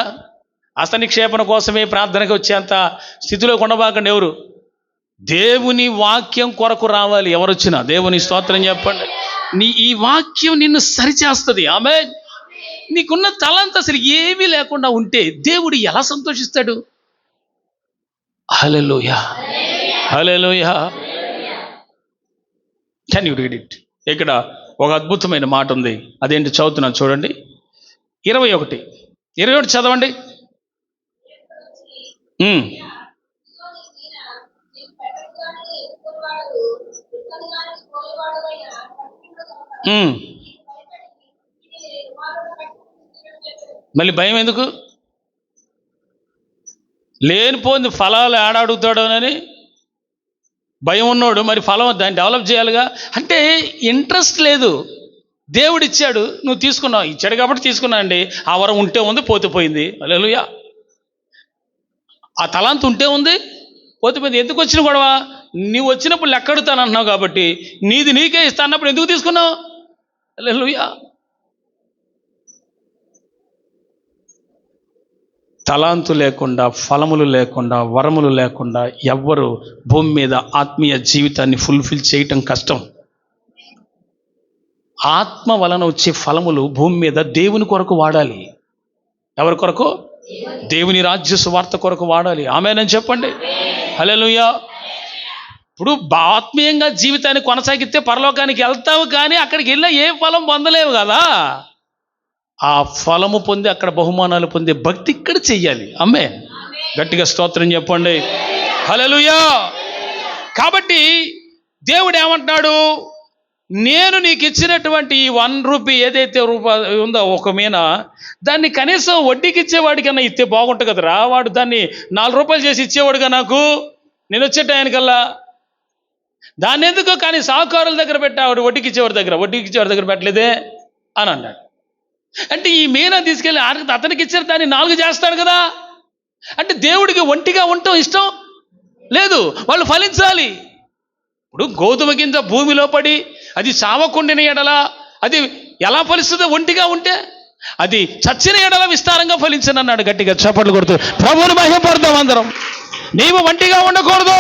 అస్తనిక్షేపణ కోసమే ప్రార్థనకి వచ్చేంత స్థితిలో ఉండబాకండి ఎవరు. దేవుని వాక్యం కొరకు రావాలి. ఎవరొచ్చినా దేవుని స్తోత్రం చెప్పండి. ఈ వాక్యం నిన్ను సరిచేస్తుంది. ఆమేన్. నీకున్న తలంత అసలు ఏమీ లేకుండా ఉంటే దేవుడు ఎలా సంతోషిస్తాడు? Hallelujah, hallelujah. Can you read it? ఇక్కడ ఒక అద్భుతమైన మాట ఉంది. అదేంటి చదువుతున్నాను చూడండి. 21 చదవండి. మళ్ళీ భయం ఎందుకు? లేనిపోయింది ఫలాలు ఏడాడుగుతాడోనని భయం ఉన్నోడు మరి ఫలం దాన్ని డెవలప్ చేయాలిగా. అంటే ఇంట్రెస్ట్ లేదు. దేవుడు ఇచ్చాడు, నువ్వు తీసుకున్నావు. ఇచ్చాడు కాబట్టి తీసుకున్నా అండి. ఆ వరం ఉంటే ఉంది, పోతే పోయింది. హల్లెలూయా. ఆ తలాంతు ఉంటే ఉంది, పోతే పోయింది. ఎందుకు వచ్చిన గొడవ? నువ్వు వచ్చినప్పుడు లెక్కడుతానంటున్నావు కాబట్టి నీది నీకే ఇస్తా అన్నప్పుడు ఎందుకు తీసుకున్నావు? హల్లెలూయా. తలాంతు లేకుండా, ఫలములు లేకుండా, వరములు లేకుండా ఎవ్వరు భూమి మీద ఆత్మీయ జీవితాన్ని ఫుల్ఫిల్ చేయటం కష్టం. ఆత్మ వలన వచ్చే ఫలములు భూమి మీద దేవుని కొరకు వాడాలి. ఎవరి కొరకు? దేవుని రాజ్య సువార్త కొరకు వాడాలి. ఆమేనని చెప్పండి. హల్లెలూయా. ఇప్పుడు ఆత్మీయంగా జీవితాన్ని కొనసాగితే పరలోకానికి వెళ్తావు, కానీ అక్కడికి వెళ్ళినా ఏ ఫలం పొందలేవు కదా. ఆ ఫలము పొంది అక్కడ బహుమానాలు పొందే భక్తి ఇక్కడ చెయ్యాలి. ఆమేన్. గట్టిగా స్తోత్రం చెప్పండి. హల్లెలూయా. కాబట్టి దేవుడు ఏమంటున్నాడు? నేను నీకు ఇచ్చినటువంటి ఈ 1 రూపీ ఏదైతే ఉందో ఒక మీన, దాన్ని కనీసం వడ్డీకి ఇచ్చేవాడికన్నా ఇస్తే బాగుంటుంది కదరా. వాడు దాన్ని 4 రూపాయలు చేసి ఇచ్చేవాడుగా నాకు, నేను వచ్చే టయానికల్లా. దాన్ని ఎందుకు కానీ సాహుకారుల దగ్గర పెట్టావాడు, వడ్డీకి ఇచ్చేవాడి దగ్గర పెట్టలేదే అని అన్నాడు. అంటే ఈ మీన తీసుకెళ్ళి అతనికి ఇచ్చిన దాన్ని 4 చేస్తాడు కదా. అంటే దేవుడికి ఒంటిగా ఉండటం ఇష్టం లేదు, వాళ్ళు ఫలించాలి. ఇప్పుడు గోధుమ గింజ భూమిలో పడి అది చావకుండిన ఎడల అది ఎలా ఫలిస్తుందో? ఒంటిగా ఉంటే. అది చచ్చిన ఎడల విస్తారంగా ఫలించనన్నాడు. గట్టిగా చప్పట్లు కొడుతూ ప్రభువుని మహిమపడదాం అందరం. నీవు ఒంటిగా ఉండకూడదు,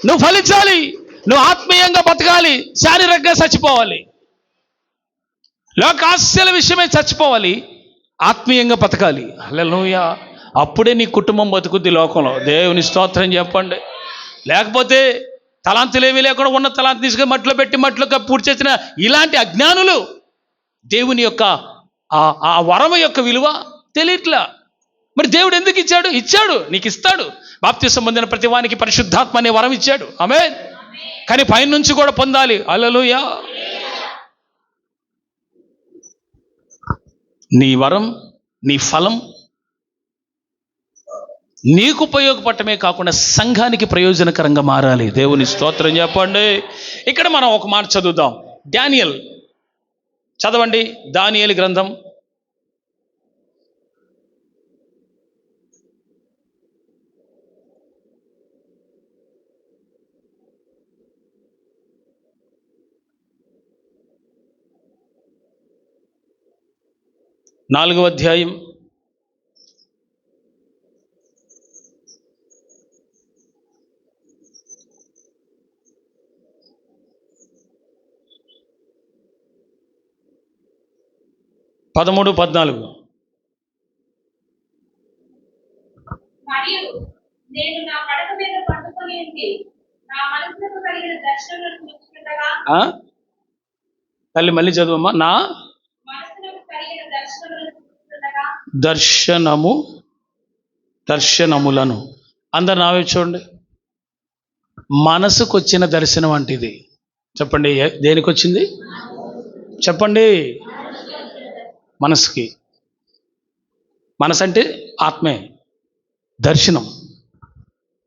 నువ్వు ఫలించాలి. నువ్వు ఆత్మీయంగా బతకాలి, శారీరకంగా చచ్చిపోవాలి. లోకాస్యల విషయమే చచ్చిపోవాలి, ఆత్మీయంగా బతకాలి. హల్లెలూయా. అప్పుడే నీ కుటుంబం బతుకుద్ది లోకంలో. దేవుని స్తోత్రం చెప్పండి. లేకపోతే తలాంతులు ఏమీ లేకుండా ఉన్న తలాంతు తీసుకొని మట్టిలో పెట్టి మట్టిలో పూర్తి చేసిన ఇలాంటి అజ్ఞానులు దేవుని యొక్క ఆ వరం యొక్క విలువ తెలియట్లా. మరి దేవుడు ఎందుకు ఇచ్చాడు? ఇచ్చాడు, నీకు ఇస్తాడు. బాప్తిసం పొందిన ప్రతి వానికి పరిశుద్ధాత్మ అనే వరం ఇచ్చాడు. ఆమేన్. కానీ పైన నుంచి కూడా పొందాలి. హల్లెలూయా. నీ వరం, నీ ఫలం నీకు ఉపయోగపడటమే కాకుండా సంఘానికి ప్రయోజనకరంగా మారాలి. దేవుని స్తోత్రం చెప్పండి. ఇక్కడ మనం ఒక మాట చదువుదాం. దానియేలు చదవండి. దానియేలు గ్రంథం 4వ అధ్యాయం 13, 14. మరియు నేను నా పడక మీద పండుకొని ఉండి నా మనసుకు కలిగిన దర్శనములను చూస్తుండగా ఆ? తల్లి మళ్ళీ చదువమ్మా. నా మనసుకు కలిగిన దర్శనములను చూస్తుండగా దర్శనములను అందరు నావే చూడండి. మనసుకు వచ్చిన దర్శనం అంటే ఇది. చెప్పండి, దేనికి వచ్చింది చెప్పండి? మనసుకి. మనసు అంటే ఆత్మే. దర్శనం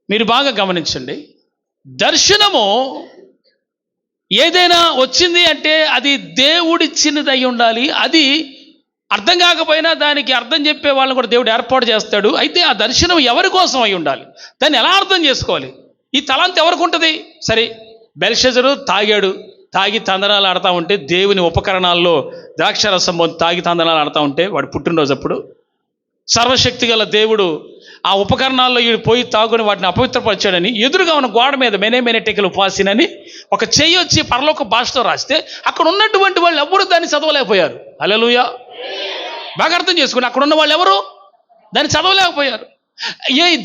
మీరు బాగా గమనించండి. దర్శనము ఏదైనా వచ్చింది అంటే అది దేవుడిచ్చినది అయి ఉండాలి. అది అర్థం కాకపోయినా దానికి అర్థం చెప్పే వాళ్ళని కూడా దేవుడు ఏర్పాటు చేస్తాడు. అయితే ఆ దర్శనం ఎవరి కోసం అయి ఉండాలి? దాన్ని ఎలా అర్థం చేసుకోవాలి? ఈ తలాంత్ ఎవరికి ఉంటుంది? సరే, బెల్షజరు తాగి తందనాలు ఆడుతూ ఉంటే, దేవుని ఉపకరణాల్లో ద్రాక్షరసం తాగి తందనాలు ఆడుతూ ఉంటే, వాడు పుట్టినరోజు అప్పుడు సర్వశక్తి గల దేవుడు ఆ ఉపకరణాల్లో వీడు పోయి తాగుని వాటిని అపవిత్రపరిచాడని ఎదురుగా ఉన్న గోడ మీద మెనే టెకలు పాసినని ఒక చెయ్యి వచ్చి పరలోక భాషతో రాస్తే అక్కడ ఉన్నటువంటి వాళ్ళు ఎవరు దాన్ని చదవలేకపోయారు. హల్లెలూయా. బాగా అర్థం చేసుకుని అక్కడ ఉన్న వాళ్ళు ఎవరు దాన్ని చదవలేకపోయారు.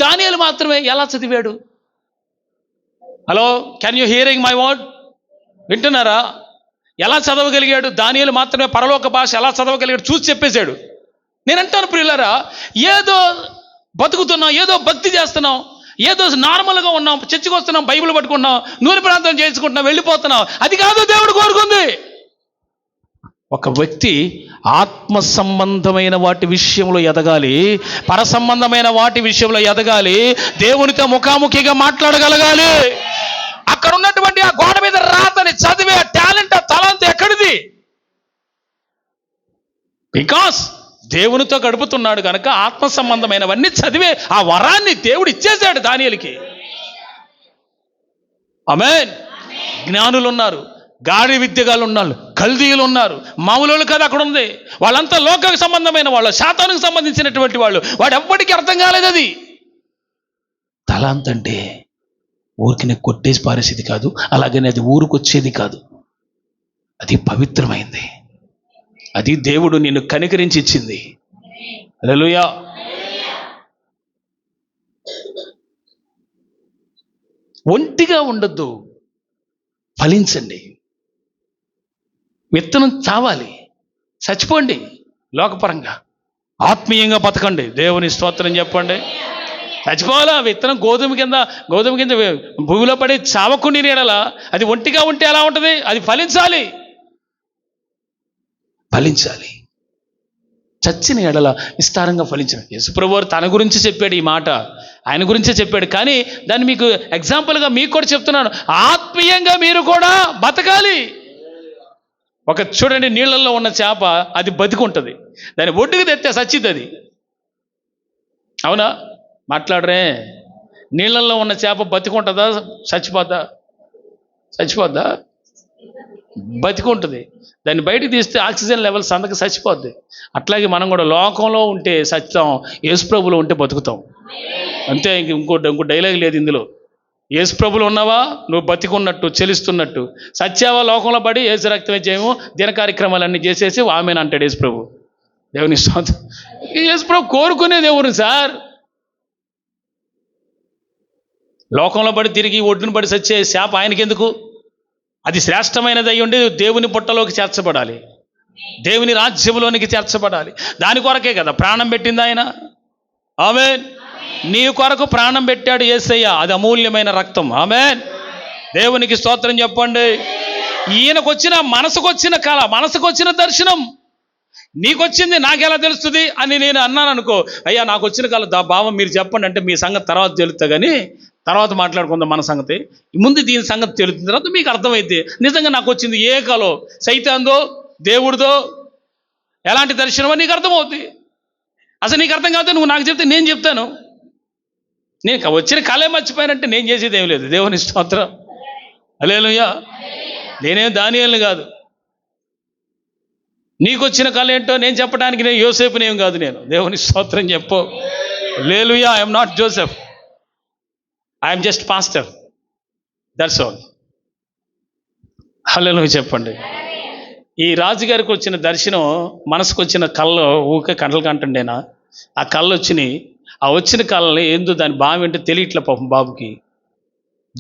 దానియేలు మాత్రమే ఎలా చదివాడు? Hello, can you hearing my word? వింటున్నారా? ఎలా చదవగలిగాడు? దానియేలు మాత్రమే పరలోక భాష ఎలా చదవగలిగాడు చూసి చెప్పేశాడు. నేను అంటాను ప్రియులారా, ఏదో బతుకుతున్నాం, ఏదో భక్తి చేస్తున్నాం, ఏదో నార్మల్గా ఉన్నాం, చర్చికి వస్తున్నాం, బైబిల్ పట్టుకుంటున్నాం, నూనె ప్రాంతం చేసుకుంటున్నాం, వెళ్ళిపోతున్నాం. అది కాదు దేవుడు కోరుకుంది. ఒక వ్యక్తి ఆత్మ సంబంధమైన వాటి విషయంలో ఎదగాలి, పర సంబంధమైన వాటి విషయంలో ఎదగాలి, దేవునితో ముఖాముఖిగా మాట్లాడగలగాలి. అక్కడ ఉన్నటువంటి ఆ గోడ మీద రాతని చదివే టాలెంట్, ఆ తలాంత్ ఎక్కడిది? బికాస్ దేవునితో గడుపుతున్నాడు కనుక ఆత్మ సంబంధమైనవన్నీ చదివే ఆ వరాన్ని దేవుడు ఇచ్చేశాడు దానియేలుకి. ఆమేన్. జ్ఞానులు ఉన్నారు, గాడి విద్యగాళ్ళు ఉన్నారు, కల్దీయులు ఉన్నారు, మామూలు కదా అక్కడ ఉంది. వాళ్ళంతా లోక సంబంధమైన వాళ్ళు, శాతానికి సంబంధించినటువంటి వాళ్ళు. వాడు ఎవ్వడికి అర్థం కాలేదు. అది తలాంత్ అంటే ఊరికి కొట్టేసి పారేసేది కాదు, అలాగని అది ఊరికొచ్చేది కాదు. అది పవిత్రమైంది. అది దేవుడు నిన్ను కనికరించి ఇచ్చింది. హల్లెలూయా. ఒంటిగా ఉండొద్దు, ఫలించండి. విత్తనం చావాలి, చచ్చిపోండి. లోకపరంగా ఆత్మీయంగా బతకండి. దేవుని స్తోత్రం చెప్పండి. చచ్చిపోవాలా? విత్తనం గోధుమ కింద భూమిలో పడి చావకుండి నీడలా అది ఒంటిగా ఉంటే ఎలా ఉంటుంది? అది ఫలించాలి. చచ్చిన ఎడల విస్తారంగా ఫలించిన. యేసుప్రభువారు తన గురించి చెప్పాడు ఈ మాట, ఆయన గురించే చెప్పాడు. కానీ దాన్ని మీకు ఎగ్జాంపుల్గా మీకు కూడా చెప్తున్నాను. ఆత్మీయంగా మీరు కూడా బతకాలి. ఒక చూడండి, నీళ్ళల్లో ఉన్న చేప అది బతికుంటుంది, దాన్ని ఒడ్డుకు తెస్తే చచ్చిద్ది అది. అవునా? మాట్లాడరే. నీళ్ళల్లో ఉన్న చేప బతికుంటుందా? చచ్చిపోద్దా? బతికుంటుంది. దాన్ని బయటికి తీస్తే ఆక్సిజన్ లెవెల్స్ అందరికి చచ్చిపోద్ది. అట్లాగే మనం కూడా లోకంలో ఉంటే సత్యం, యేసుప్రభులో ఉంటే బతుకుతాం. అంతే. ఇంకో డైలాగ్ లేదు ఇందులో. యేసుప్రభులు ఉన్నావా నువ్వు బతికున్నట్టు, చెలిస్తున్నట్టు. సత్యావా లోకంలో పడి యేసు రక్తమే చేయము దిన కార్యక్రమాలన్నీ చేసేసి ఆమెను అంటాడు యేసుప్రభు. దేవుని స్తోత్రం. యేసుప్రభు కోరుకునేది ఎవరు సార్? లోకంలో పడి తిరిగి ఒడ్డును పడి సచ్చే శాప ఆయనకి ఎందుకు? అది శ్రేష్టమైనది అయి ఉండి దేవుని పుట్టలోకి చేర్చబడాలి, దేవుని రాజ్యంలోనికి చేర్చబడాలి. దాని కొరకే కదా ప్రాణం పెట్టింది ఆయన. ఆమేన్. నీ కొరకు ప్రాణం పెట్టాడు యేసయ్య. అది అమూల్యమైన రక్తం. ఆమేన్. దేవునికి స్తోత్రం చెప్పండి. ఈయనకొచ్చిన మనసుకొచ్చిన కళ, మనసుకొచ్చిన దర్శనం నీకొచ్చింది నాకెలా తెలుస్తుంది అని నేను అన్నాను అనుకో, అయ్యా నాకు వచ్చిన కళ భావం మీరు చెప్పండి అంటే మీ సంగతి తర్వాత తెలుస్తా, కానీ తర్వాత మాట్లాడుకుందాం మన సంగతి. ముందు దీని సంగతి తెలుస్తుంది, తర్వాత మీకు అర్థమైతే నిజంగా నాకు వచ్చింది ఏ కలో, సైతాందో దేవుడిదో ఎలాంటి దర్శనమో నీకు అర్థమవుతుంది. అసలు నీకు అర్థం కాకపోతే నువ్వు నాకు చెప్తే నేను చెప్తాను. నేను వచ్చిన కళే మర్చిపోయానంటే నేను చేసేది ఏం లేదు. దేవుని స్తోత్రం. హల్లెలూయా. నేనేం దానియేలుని కాదు. నీకు వచ్చిన కళ ఏంటో నేను చెప్పడానికి నేను యోసేపునేం కాదు. నేను దేవుని స్తోత్రం చెప్పు. Hallelujah. I'm not Joseph, I'm just pastor, that's all. Hallelujah చెప్పండి. ఈ రాజుగారికి వచ్చిన దర్శనం, మనసుకు వచ్చిన కళ్ళు ఊకే కంటలు కంటుండేనా? ఆ కళ్ళు వచ్చినాయి. ఆ వచ్చిన కళ్ళని ఏందో దాని భావం ఏంటో తెలియట్లే పాపం బాబుకి.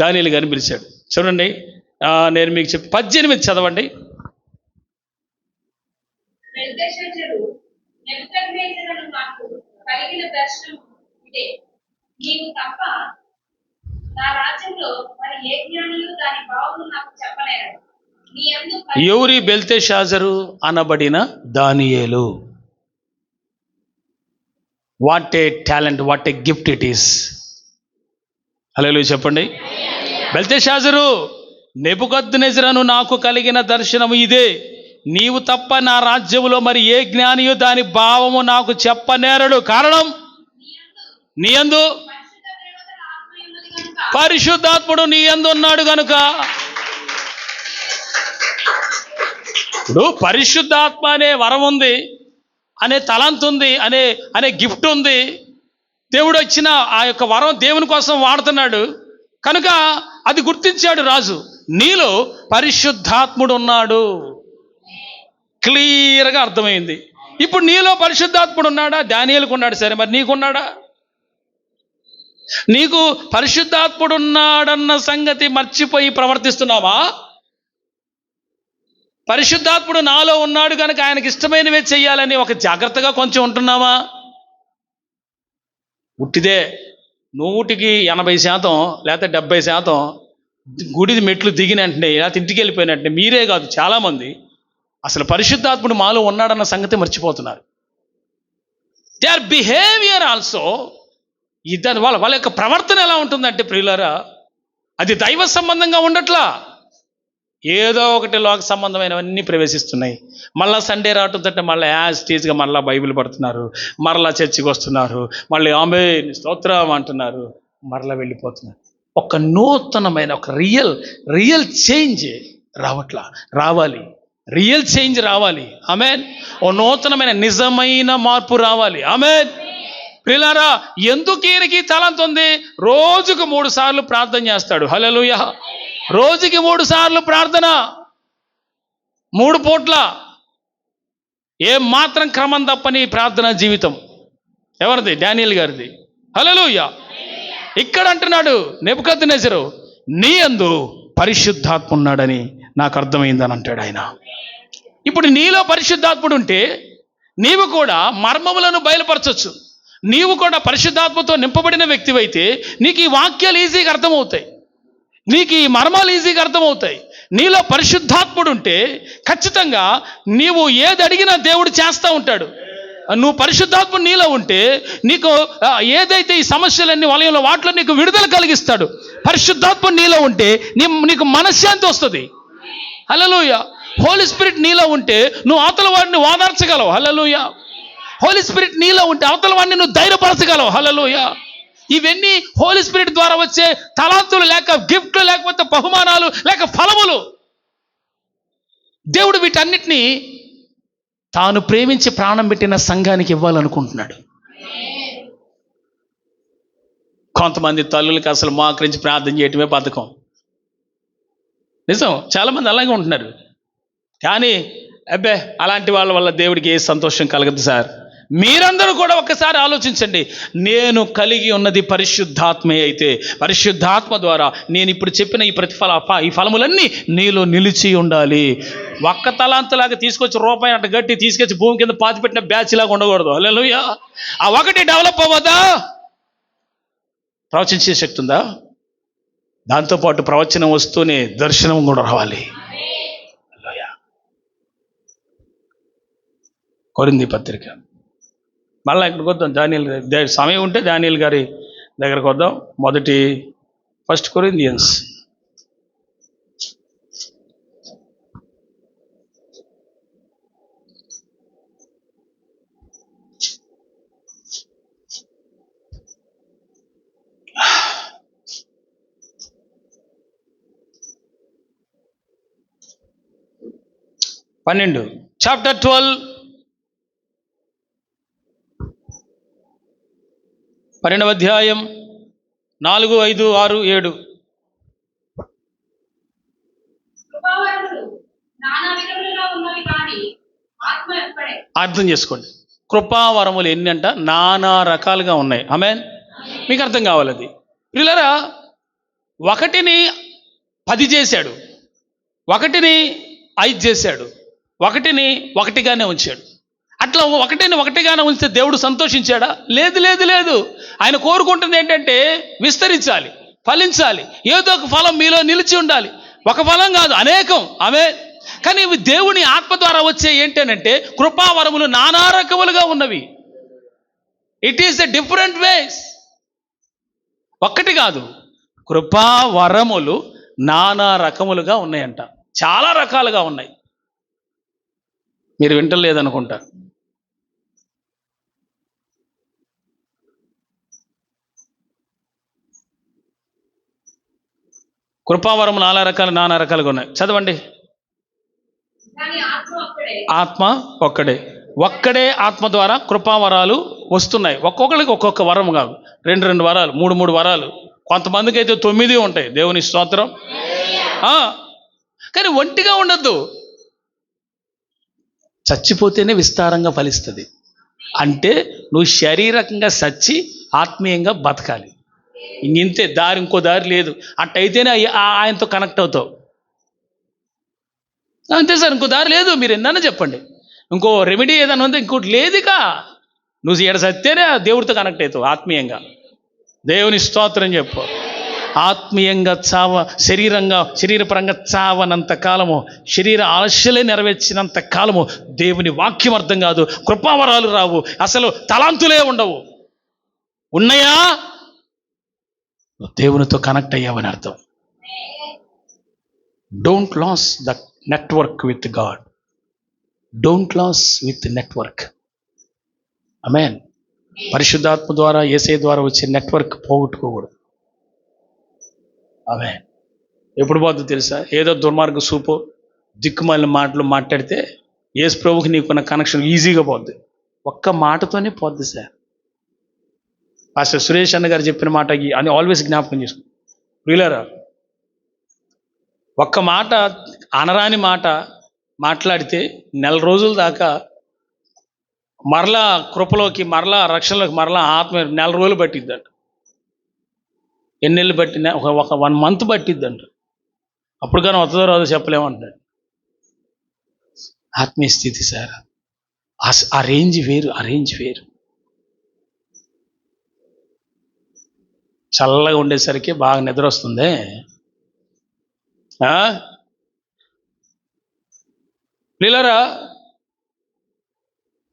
దానియేలు గారిని పిలిచాడు. చూడండి, నేను మీకు 18 చదవండి. బెల్తెషాజరు, నెబుకద్నెజరు నాకు కలిగిన దర్శనం ఇదే. నీవు తప్ప నా రాజ్యంలో మరి ఏ జ్ఞానులు దాని భావము నాకు చెప్పలేరు. నీ యందు ఎవరి? బెల్తెషాజరు అనబడిన దానియేలు. What a talent, what a gift it is. Hallelujah చెప్పండి. బెల్తెషాజరు, నెబుకద్నెజరును నాకు కలిగిన దర్శనము ఇదే. నీవు తప్ప నా రాజ్యములో మరి ఏ జ్ఞానియు దాని భావము నాకు చెప్పనేరడు. కారణం, నీ యందు పరిశుద్ధాత్ముడు నీ యందు ఉన్నాడు గనుక. ఇప్పుడు పరిశుద్ధాత్మ అనే వరం ఉంది, అనే తలంత్ ఉంది, అనే గిఫ్ట్ ఉంది. దేవుడు ఇచ్చిన ఆ యొక్క వరం దేవుని కోసం వాడుతున్నాడు కనుక అది గుర్తించాడు రాజు. నీలో పరిశుద్ధాత్ముడు ఉన్నాడు. క్లియర్గా అర్థమైంది. ఇప్పుడు నీలో పరిశుద్ధాత్ముడు ఉన్నాడా? దానియేలుకు ఉన్నాడు. సరే, మరి నీకున్నాడా? నీకు పరిశుద్ధాత్ముడు ఉన్నాడన్న సంగతి మర్చిపోయి ప్రవర్తిస్తున్నావా? పరిశుద్ధాత్ముడు నాలో ఉన్నాడు కనుక ఆయనకి ఇష్టమైనవే చెయ్యాలని ఒక జాగ్రత్తగా కొంచెం ఉంటున్నావా? ఉట్టిదే 100% లేకపోతే 70% గుడి మెట్లు దిగిన వెంటనే లేకపోతే ఇంటికి వెళ్ళిపోయిన వెంటనే మీరే కాదు చాలామంది అసలు పరిశుద్ధాత్ముడు మాలో ఉన్నాడన్న సంగతి మర్చిపోతున్నారు. They are behaviour also. ఇద్దరు వాళ్ళ యొక్క ప్రవర్తన ఎలా ఉంటుందంటే ప్రియులారా, అది దైవ సంబంధంగా ఉండట్లా. ఏదో ఒకటి లోక సంబంధమైనవన్నీ ప్రవేశిస్తున్నాయి. మళ్ళీ సండే రావటంతో మళ్ళీ యాజ్ టీజ్గా మళ్ళీ బైబిల్ పడుతున్నారు, మరలా చర్చికి వస్తున్నారు, మళ్ళీ ఆమేన్ స్తోత్రం అంటున్నారు, మరలా వెళ్ళిపోతున్నారు. ఒక నూతనమైన ఒక రియల్ చేంజ్ రావాలి. రియల్ చేంజ్ రావాలి. ఆమేన్. ఓ నూతనమైన నిజమైన మార్పు రావాలి. ఆమేన్. ప్రియులారా, ఎందుకు ఈయనకి తలంత ఉంది? రోజుకు 3 సార్లు ప్రార్థన చేస్తాడు. హల్లెలూయా. రోజుకి 3 సార్లు ప్రార్థన, 3 పూట్ల. ఏం మాత్రం క్రమం తప్పని ప్రార్థనా జీవితం. ఎవరిది? దానియేలు గారిది. హల్లెలూయా. ఇక్కడ అంటున్నాడు నెబుకద్నెజరు, నీ యందు పరిశుద్ధాత్మ ఉన్నాడని నాకు అర్థమైందని అంటాడు ఆయన. ఇప్పుడు నీలో పరిశుద్ధాత్ముడు ఉంటే నీవు కూడా మర్మములను బయలుపరచవచ్చు. నీవు కూడా పరిశుద్ధాత్మతో నింపబడిన వ్యక్తివైతే నీకు ఈ వాక్యాలు ఈజీగా అర్థమవుతాయి, నీకు ఈ మర్మాలు ఈజీగా అర్థమవుతాయి. నీలో పరిశుద్ధాత్ముడు ఉంటే ఖచ్చితంగా నీవు ఏది అడిగినా దేవుడు చేస్తూ ఉంటాడు. నువ్వు పరిశుద్ధాత్ముడు నీలో ఉంటే నీకు ఏదైతే ఈ సమస్యలన్నీ వలయంలో వాటిలో నీకు విడుదల కలిగిస్తాడు. పరిశుద్ధాత్ముడు నీలో ఉంటే నీకు మనశ్శాంతి వస్తుంది. హల్లెలూయా. హోలీ స్పిరిట్ నీలో ఉంటే నువ్వు అవతల వాడిని ఓదార్చగలవు. హల్లెలూయా. హోలీ స్పిరిట్ నీలో ఉంటే అవతల వాడిని నువ్వు ధైర్యపరచగలవు. హల్లెలూయా. ఇవన్నీ హోలీ స్పిరిట్ ద్వారా వచ్చే తలాంతులు, లేక గిఫ్ట్లు, లేకపోతే బహుమానాలు, లేక ఫలములు. దేవుడు వీటన్నిటినీ తాను ప్రేమించి ప్రాణం పెట్టిన సంఘానికి ఇవ్వాలనుకుంటున్నాడు. కొంతమంది తల్లులకి అసలు మోకరించి ప్రార్థన చేయటమే బద్ధకం. నిజం, చాలామంది అలాగే ఉంటున్నారు. కానీ అబ్బే, అలాంటి వాళ్ళ వల్ల దేవుడికి ఏ సంతోషం కలగదు సార్. మీరందరూ కూడా ఒక్కసారి ఆలోచించండి. నేను కలిగి ఉన్నది పరిశుద్ధాత్మే అయితే పరిశుద్ధాత్మ ద్వారా నేను ఇప్పుడు చెప్పిన ఈ ఫలములన్నీ నీలో నిలిచి ఉండాలి. ఒక్క తలాంతలాగా తీసుకొచ్చి రూపాయి అట్ట గట్టి తీసుకొచ్చి భూమి కింద పాతిపెట్టిన బ్యాచ్ లాగా ఉండకూడదు. హల్లెలూయా. ఆ ఒకటి డెవలప్ అవ్వదా? ప్రవచించే శక్తి ఉందా? దాంతోపాటు ప్రవచనం వస్తూనే దర్శనం కూడా రావాలి. కొరింథీ పత్రిక మళ్ళీ ఇక్కడికి వద్దాం. దానియేలు సమయం ఉంటే దానియేలు గారి దగ్గరకు వద్దాం. ఫస్ట్ కొరింథియన్స్ చాప్టర్ 12 12వ అధ్యాయం 4, 5, 6, 7. అర్థం చేసుకోండి. కృపావరములు ఎన్ని అంట? నానా రకాలుగా ఉన్నాయి. ఆమేన్. మీకు అర్థం కావాలి అది. ప్రియులారా, ఒకటిని 10 చేశాడు, ఒకటిని 5 చేశాడు, ఒకటిని ఒకటిగానే ఉంచాడు. అట్లా ఒకటిని ఒకటిగానే ఉంచితే దేవుడు సంతోషించాడా? లేదు లేదు లేదు. ఆయన కోరుకుంటుంది ఏంటంటే విస్తరించాలి, ఫలించాలి, ఏదో ఒక ఫలం మీలో నిలిచి ఉండాలి. ఒక ఫలం కాదు, అనేకం. ఆమె కానీ ఇవి దేవుని ఆత్మ ద్వారా వచ్చే ఏంటంటే కృపావరములు నానా రకములుగా ఉన్నవి. It is a different ways. ఒక్కటి కాదు, కృపావరములు నానా రకములుగా ఉన్నాయంట, చాలా రకాలుగా ఉన్నాయి. మీరు వింటలేదనుకుంటా. కృపావరం నానా రకాలుగా ఉన్నాయి. చదవండి. కానీ ఆత్మ ఒక్కడే. ఆత్మ ఒక్కడే ఆత్మ ద్వారా కృపావరాలు వస్తున్నాయి. ఒక్కొక్కరికి ఒక్కొక్క వరం కాదు, 2 వరాలు, 3 వరాలు. కొంతమందికి అయితే 9 ఉంటాయి. దేవుని స్తోత్రం. కానీ ఒంటిగా ఉండద్దు. చచ్చిపోతేనే విస్తారంగా ఫలిస్తుంది. అంటే నువ్వు శారీరకంగా చచ్చి ఆత్మీయంగా బతకాలి. ఇంతే దారి, ఇంకో దారి లేదు. అట్టయితేనే ఆయనతో కనెక్ట్ అవుతావు. అంతే సార్, ఇంకో దారి లేదు. మీరు ఎన్నన్నా చెప్పండి, ఇంకో రెమెడీ ఏదైనా ఉంది, ఇంకోటి లేదుగా. నువ్వు ఏడ సత్తేనే దేవుడితో కనెక్ట్ అవుతావు ఆత్మీయంగా. దేవుని స్తోత్రం చెప్పు. ఆత్మీయంగా శరీరపరంగా చావనంత కాలము, శరీర ఆశలే నెరవేర్చినంత కాలము దేవుని వాక్యం అర్థం కాదు, కృపావరాలు రావు, అసలు తలాంతులే ఉండవు. ఉన్నాయా? దేవునితో కనెక్ట్ అయ్యావని అర్థం. Don't lose the network with God. Don't lose with network. Amen. పరిశుద్ధాత్మ ద్వారా, యేసయ్య ద్వారా వచ్చే నెట్వర్క్ పోగొట్టుకోకూడదు. ఆమేన్. ఎప్పుడు పోద్దు తెలుసా? ఏదో దుర్మార్గ సూపు, దిక్కుమాలిన మాటలు మాట్లాడితే యేసు ప్రభువుకి నీకున్న కనెక్షన్ ఈజీగా పోద్ది. ఒక్క మాటతోనే పోద్ది సార్. పాస్టర్ సురేష్ అన్న గారు చెప్పిన మాట అని ఆల్వేస్ జ్ఞాపకం చేసుకో. వీళ్ళరా, ఒక్క మాట, అనరాని మాట మాట్లాడితే 4 రోజుల దాకా మరలా కృపలోకి, మరలా రక్షణలోకి, మరలా ఆత్మ 4 రోజులు పట్టిద్దంట. ఎన్ని నెలలు పట్టినా? ఒక 1 మంత్ పట్టిద్దంట. అప్పుడు కానీ వస్తుందో రాదో చెప్పలేమంటాడు. ఆత్మీయ స్థితి సార్, ఆ రేంజ్ వేరు. చల్లగా ఉండేసరికి బాగా నిద్ర వస్తుంది. ప్రియులారా,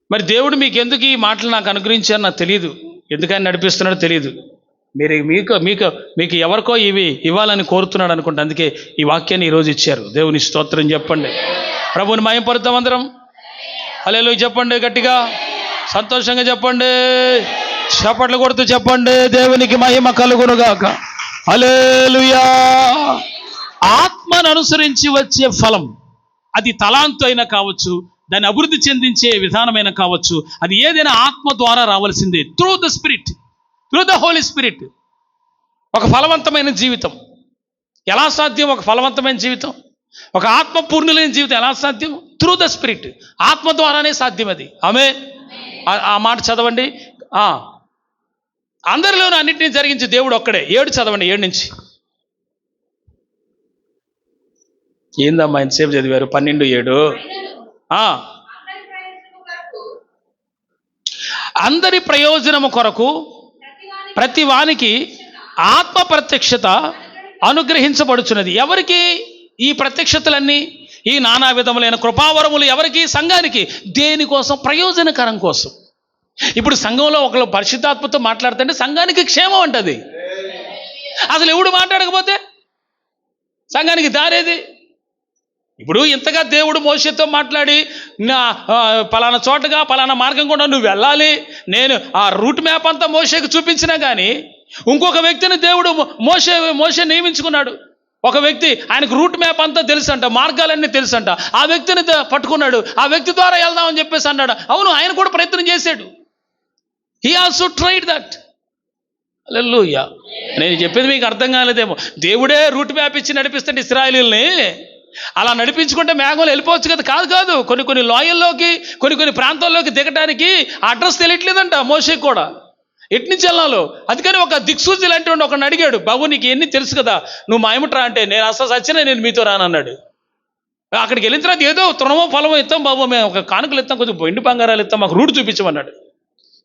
మరి దేవుడు మీకు ఎందుకు ఈ మాటలు నాకు అనుగ్రహించారో నాకు తెలియదు, ఎందుకని నడిపిస్తున్నాడో తెలియదు. మీకు ఎవరికో ఇవి ఇవ్వాలని కోరుతున్నాడు అనుకుంటా. అందుకే ఈ వాక్యాన్ని ఈరోజు ఇచ్చారు. దేవుని స్తోత్రం చెప్పండి. ప్రభువుని మహిమపరుద్దాం అందరం. హల్లెలూయా చెప్పండి, గట్టిగా సంతోషంగా చెప్పండి, చప్పట్లు కొడుతూ చెప్పండి. దేవునికి మహిమ కలుగునుగాక. హల్లెలూయా. ఆత్మను అనుసరించి వచ్చే ఫలం, అది తలాంతు అయినా కావచ్చు, దాన్ని అభివృద్ధి చెందించే విధానమైన కావచ్చు, అది ఏదైనా ఆత్మ ద్వారా రావాల్సిందే. Through the spirit, through the holy spirit. ఒక ఫలవంతమైన జీవితం ఎలా సాధ్యం? ఒక ఫలవంతమైన జీవితం, ఒక ఆత్మ పూర్ణులైన జీవితం ఎలా సాధ్యం? Through the spirit. ఆత్మ ద్వారానే సాధ్యం అది. ఆమేన్. ఆ మాట చదవండి. అందరిలోనూ అన్నింటినీ జరిగించే దేవుడు ఒక్కడే. 7 చదవండి, 7 నుంచి. ఏందమ్మా ఎంతసేపు చదివారు? 12:7. అందరి ప్రయోజనము కొరకు ప్రతి వానికి ఆత్మ ప్రత్యక్షత అనుగ్రహించబడుచున్నది. ఎవరికి ఈ ప్రత్యక్షతలన్నీ, ఈ నానా విధములైన కృపావరములు? ఎవరికి? సంఘానికి. దేనికోసం? ప్రయోజనకరం కోసం. ఇప్పుడు సంఘంలో ఒకళ్ళు పరిశుద్ధాత్మతో మాట్లాడుతుంటే సంఘానికి క్షేమం అంటది. అసలు ఎవడు మాట్లాడకపోతే సంఘానికి దారేది? ఇప్పుడు ఇంతగా దేవుడు మోషేతో మాట్లాడి, పలానా చోటగా పలానా మార్గం కూడా నువ్వు వెళ్ళాలి, నేను ఆ రూట్ మ్యాప్ అంతా మోషేకి చూపించినా కానీ ఇంకొక వ్యక్తిని దేవుడు మోషే నియమించుకున్నాడు. ఒక వ్యక్తి, ఆయనకు రూట్ మ్యాప్ అంతా తెలుసంట, మార్గాలన్నీ తెలుసంట. ఆ వ్యక్తిని పట్టుకున్నాడు, ఆ వ్యక్తి ద్వారా వెళ్దామని చెప్పేసి అన్నాడు. అవును, ఆయన కూడా ప్రయత్నం చేశాడు. He also tried that. Hallelujah. నేను చెప్పేది మీకు అర్థం కాలేదేమో. దేవుడే రూట్ మ్యాప్ ఇచ్చి నడిపిస్తుంటే ఇశ్రాయేలీయుల్ని అలా నడిపించుకుంటే మేఘంలో వెళ్ళిపోవచ్చు కదా. కాదు, కొన్ని లోయల్లోకి, కొన్ని ప్రాంతాల్లోకి దిగడానికి అడ్రస్ తెలియట్లేదంట మోషేకి కూడా. ఎటు నుంచి వెళ్ళాలో. అందుకని ఒక దిక్సూచి లాంటి వాడు ఒకడిని అడిగాడు, బాబు నీకు ఎన్ని తెలుసు కదా, నువ్వు మా ఏమిట్రా అంటే, నేను అసలు సచ్చినా నేను మీతో రానన్నాడు. అక్కడికి వెళ్ళిన తర్వాత ఏదో తృణమో ఫలమో ఇస్తాం బాబు, మేము ఒక కానుకలు ఇస్తాం, కొంచెం వెండి బంగారాలు ఇస్తాం, మాకు రూట్ చూపించమన్నాడు.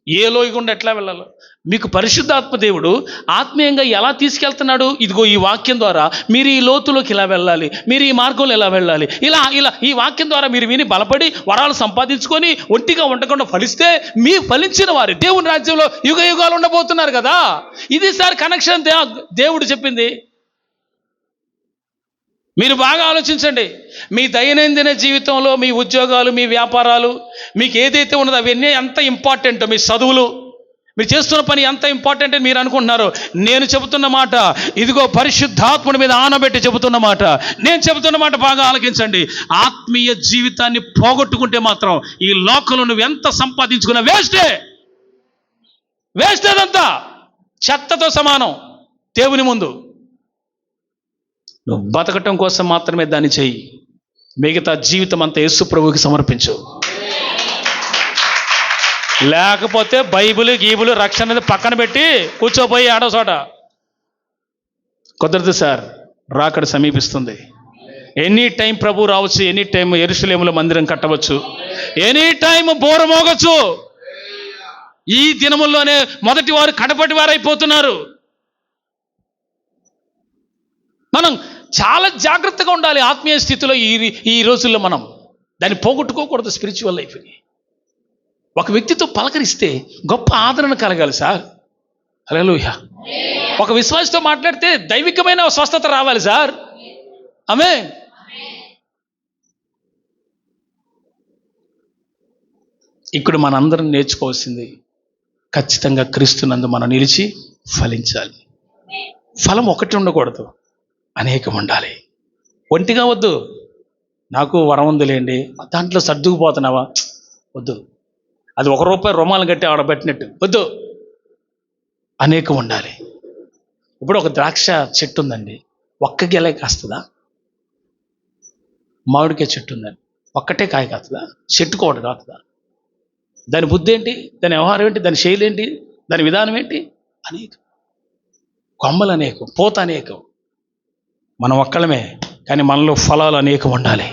ఏ లోయ గుండా ఎట్లా వెళ్ళాలో. మీకు పరిశుద్ధాత్మ దేవుడు ఆత్మీయంగా ఎలా తీసుకెళ్తున్నాడు, ఇదిగో ఈ వాక్యం ద్వారా మీరు ఈ లోతులోకి ఇలా వెళ్ళాలి, మీరు ఈ మార్గంలో ఎలా వెళ్ళాలి, ఇలా ఇలా ఈ వాక్యం ద్వారా మీరు విని బలపడి వరాలు సంపాదించుకొని ఒంటిగా ఉండకుండా ఫలిస్తే మీ ఫలించిన వారు దేవుని రాజ్యంలో యుగ యుగాలు ఉండబోతున్నారు కదా. ఇది సార్ కనెక్షన్ దేవుడు చెప్పింది. మీరు బాగా ఆలోచించండి. మీ దైనందిన జీవితంలో మీ ఉద్యోగాలు, మీ వ్యాపారాలు, మీకు ఏదైతే ఉన్నదో అవన్నీ ఎంత ఇంపార్టెంటో, మీ చదువులు, మీరు చేస్తున్న పని ఎంత ఇంపార్టెంట్ అని మీరు అనుకుంటున్నారు. నేను చెబుతున్న మాట, ఇదిగో పరిశుద్ధాత్ముడి మీద ఆనబెట్టి చెబుతున్న మాట, నేను చెబుతున్న మాట బాగా ఆలకించండి. ఆత్మీయ జీవితాన్ని పోగొట్టుకుంటే మాత్రం ఈ లోకంలో నువ్వు ఎంత సంపాదించుకున్నా వేస్ట్ అదంతా చెత్తతో సమానం దేవుని ముందు. నువ్వు బతకటం కోసం మాత్రమే దాన్ని చెయ్యి. మిగతా జీవితం అంతా యేసు ప్రభువుకి సమర్పించు. లేకపోతే బైబిల్ గీబులు రక్షణ అనేది పక్కన పెట్టి కూర్చోపోయి ఆడో చోట కుదరదు సార్. రాకడ సమీపిస్తుంది. ఎనీ టైం ప్రభు రావచ్చు, ఎనీ టైం యెరూషలేములో మందిరం కట్టవచ్చు, ఎనీ టైం బోర మోగచ్చు. ఈ దినముల్లోనే మొదటి వారు కడపటి వారు అయిపోతున్నారు. మనం చాలా జాగ్రత్తగా ఉండాలి ఆత్మీయ స్థితిలో. ఈ రోజుల్లో మనం దాన్ని పోగొట్టుకోకూడదు. స్పిరిచువల్ లైఫ్ని ఒక వ్యక్తితో పలకరిస్తే గొప్ప ఆదరణ కలగాలి సార్. హల్లెలూయా. ఒక విశ్వాసంతో మాట్లాడితే దైవికమైన స్వస్థత రావాలి సార్. ఆమేన్. ఇక్కడ మనందరం నేర్చుకోవాల్సింది, ఖచ్చితంగా క్రీస్తునందు మనం నిలిచి ఫలించాలి. ఫలం ఒకటి ఉండకూడదు, అనేకం ఉండాలి. ఒంటిగా వద్దు, నాకు వరం ఉందిలేండి దాంట్లో సర్దుకుపోతున్నావా, వద్దు. అది ₹1 రుమాలు కట్టి ఆడబెట్టినట్టు వద్దు. అనేకం ఉండాలి. ఇప్పుడు ఒక ద్రాక్ష చెట్టు ఉందండి, ఒక్క గెలే కాస్తుందా? మామిడికాయ చెట్టు ఉందండి, ఒక్కటే కాయ కాస్తుందా? చెట్టుకు ఒకటి కాస్తుందా? దాని బుద్ధి ఏంటి, దాని వ్యవహారం ఏంటి, దాని శైలి ఏంటి, దాని విధానం ఏంటి? అనేకం. కొమ్మలు అనేకం, పూత అనేకం. మనం ఒక్కళ్ళమే, కానీ మనలో ఫలాలు అనేకం ఉండాలి.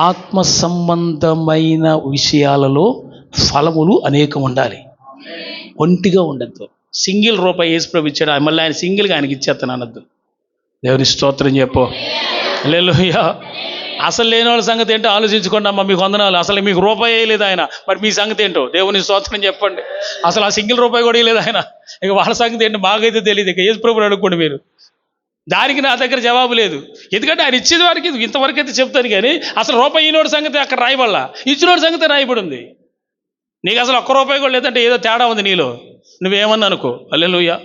ఆత్మ సంబంధమైన విషయాలలో ఫలములు అనేకం ఉండాలి. ఒంటిగా ఉండద్దు. సింగిల్ రూపాయి యేసు ప్రభు ఇచ్చాడు, మళ్ళీ ఆయన సింగిల్గా ఆయనకి ఇచ్చేస్తాను అనద్దు. దేవుని స్తోత్రం చెప్పు. హల్లెలూయా. అసలు లేని వాళ్ళ సంగతి ఏంటో ఆలోచించుకోండి అమ్మ. మీకు వందనాలు. అసలు మీకు రూపాయి లేదు ఆయన, మరి మీ సంగతి ఏంటో దేవుని స్తోత్రం చెప్పండి. అసలు ఆ సింగిల్ రూపాయి కూడా లేదు ఆయన, ఇక వాళ్ళ సంగతి ఏంటో మాకైతే తెలియదు. ఇక యేసు ప్రభుని అడుక్కోండి మీరు. దానికి నా దగ్గర జవాబు లేదు. ఎందుకంటే ఆయన ఇచ్చేది వారికి ఇంతవరకు అయితే చెప్తాను, కానీ అసలు రూపాయి ఈనోడి సంగతి అక్కడ రాయబడలా, ఇచ్చినోడి సంగతి రాయబడి ఉంది. నీకు అసలు ₹1 కూడా లేదంటే ఏదో తేడా ఉంది నీలో, నువ్వేమన్నా అనుకో. హల్లెలూయా.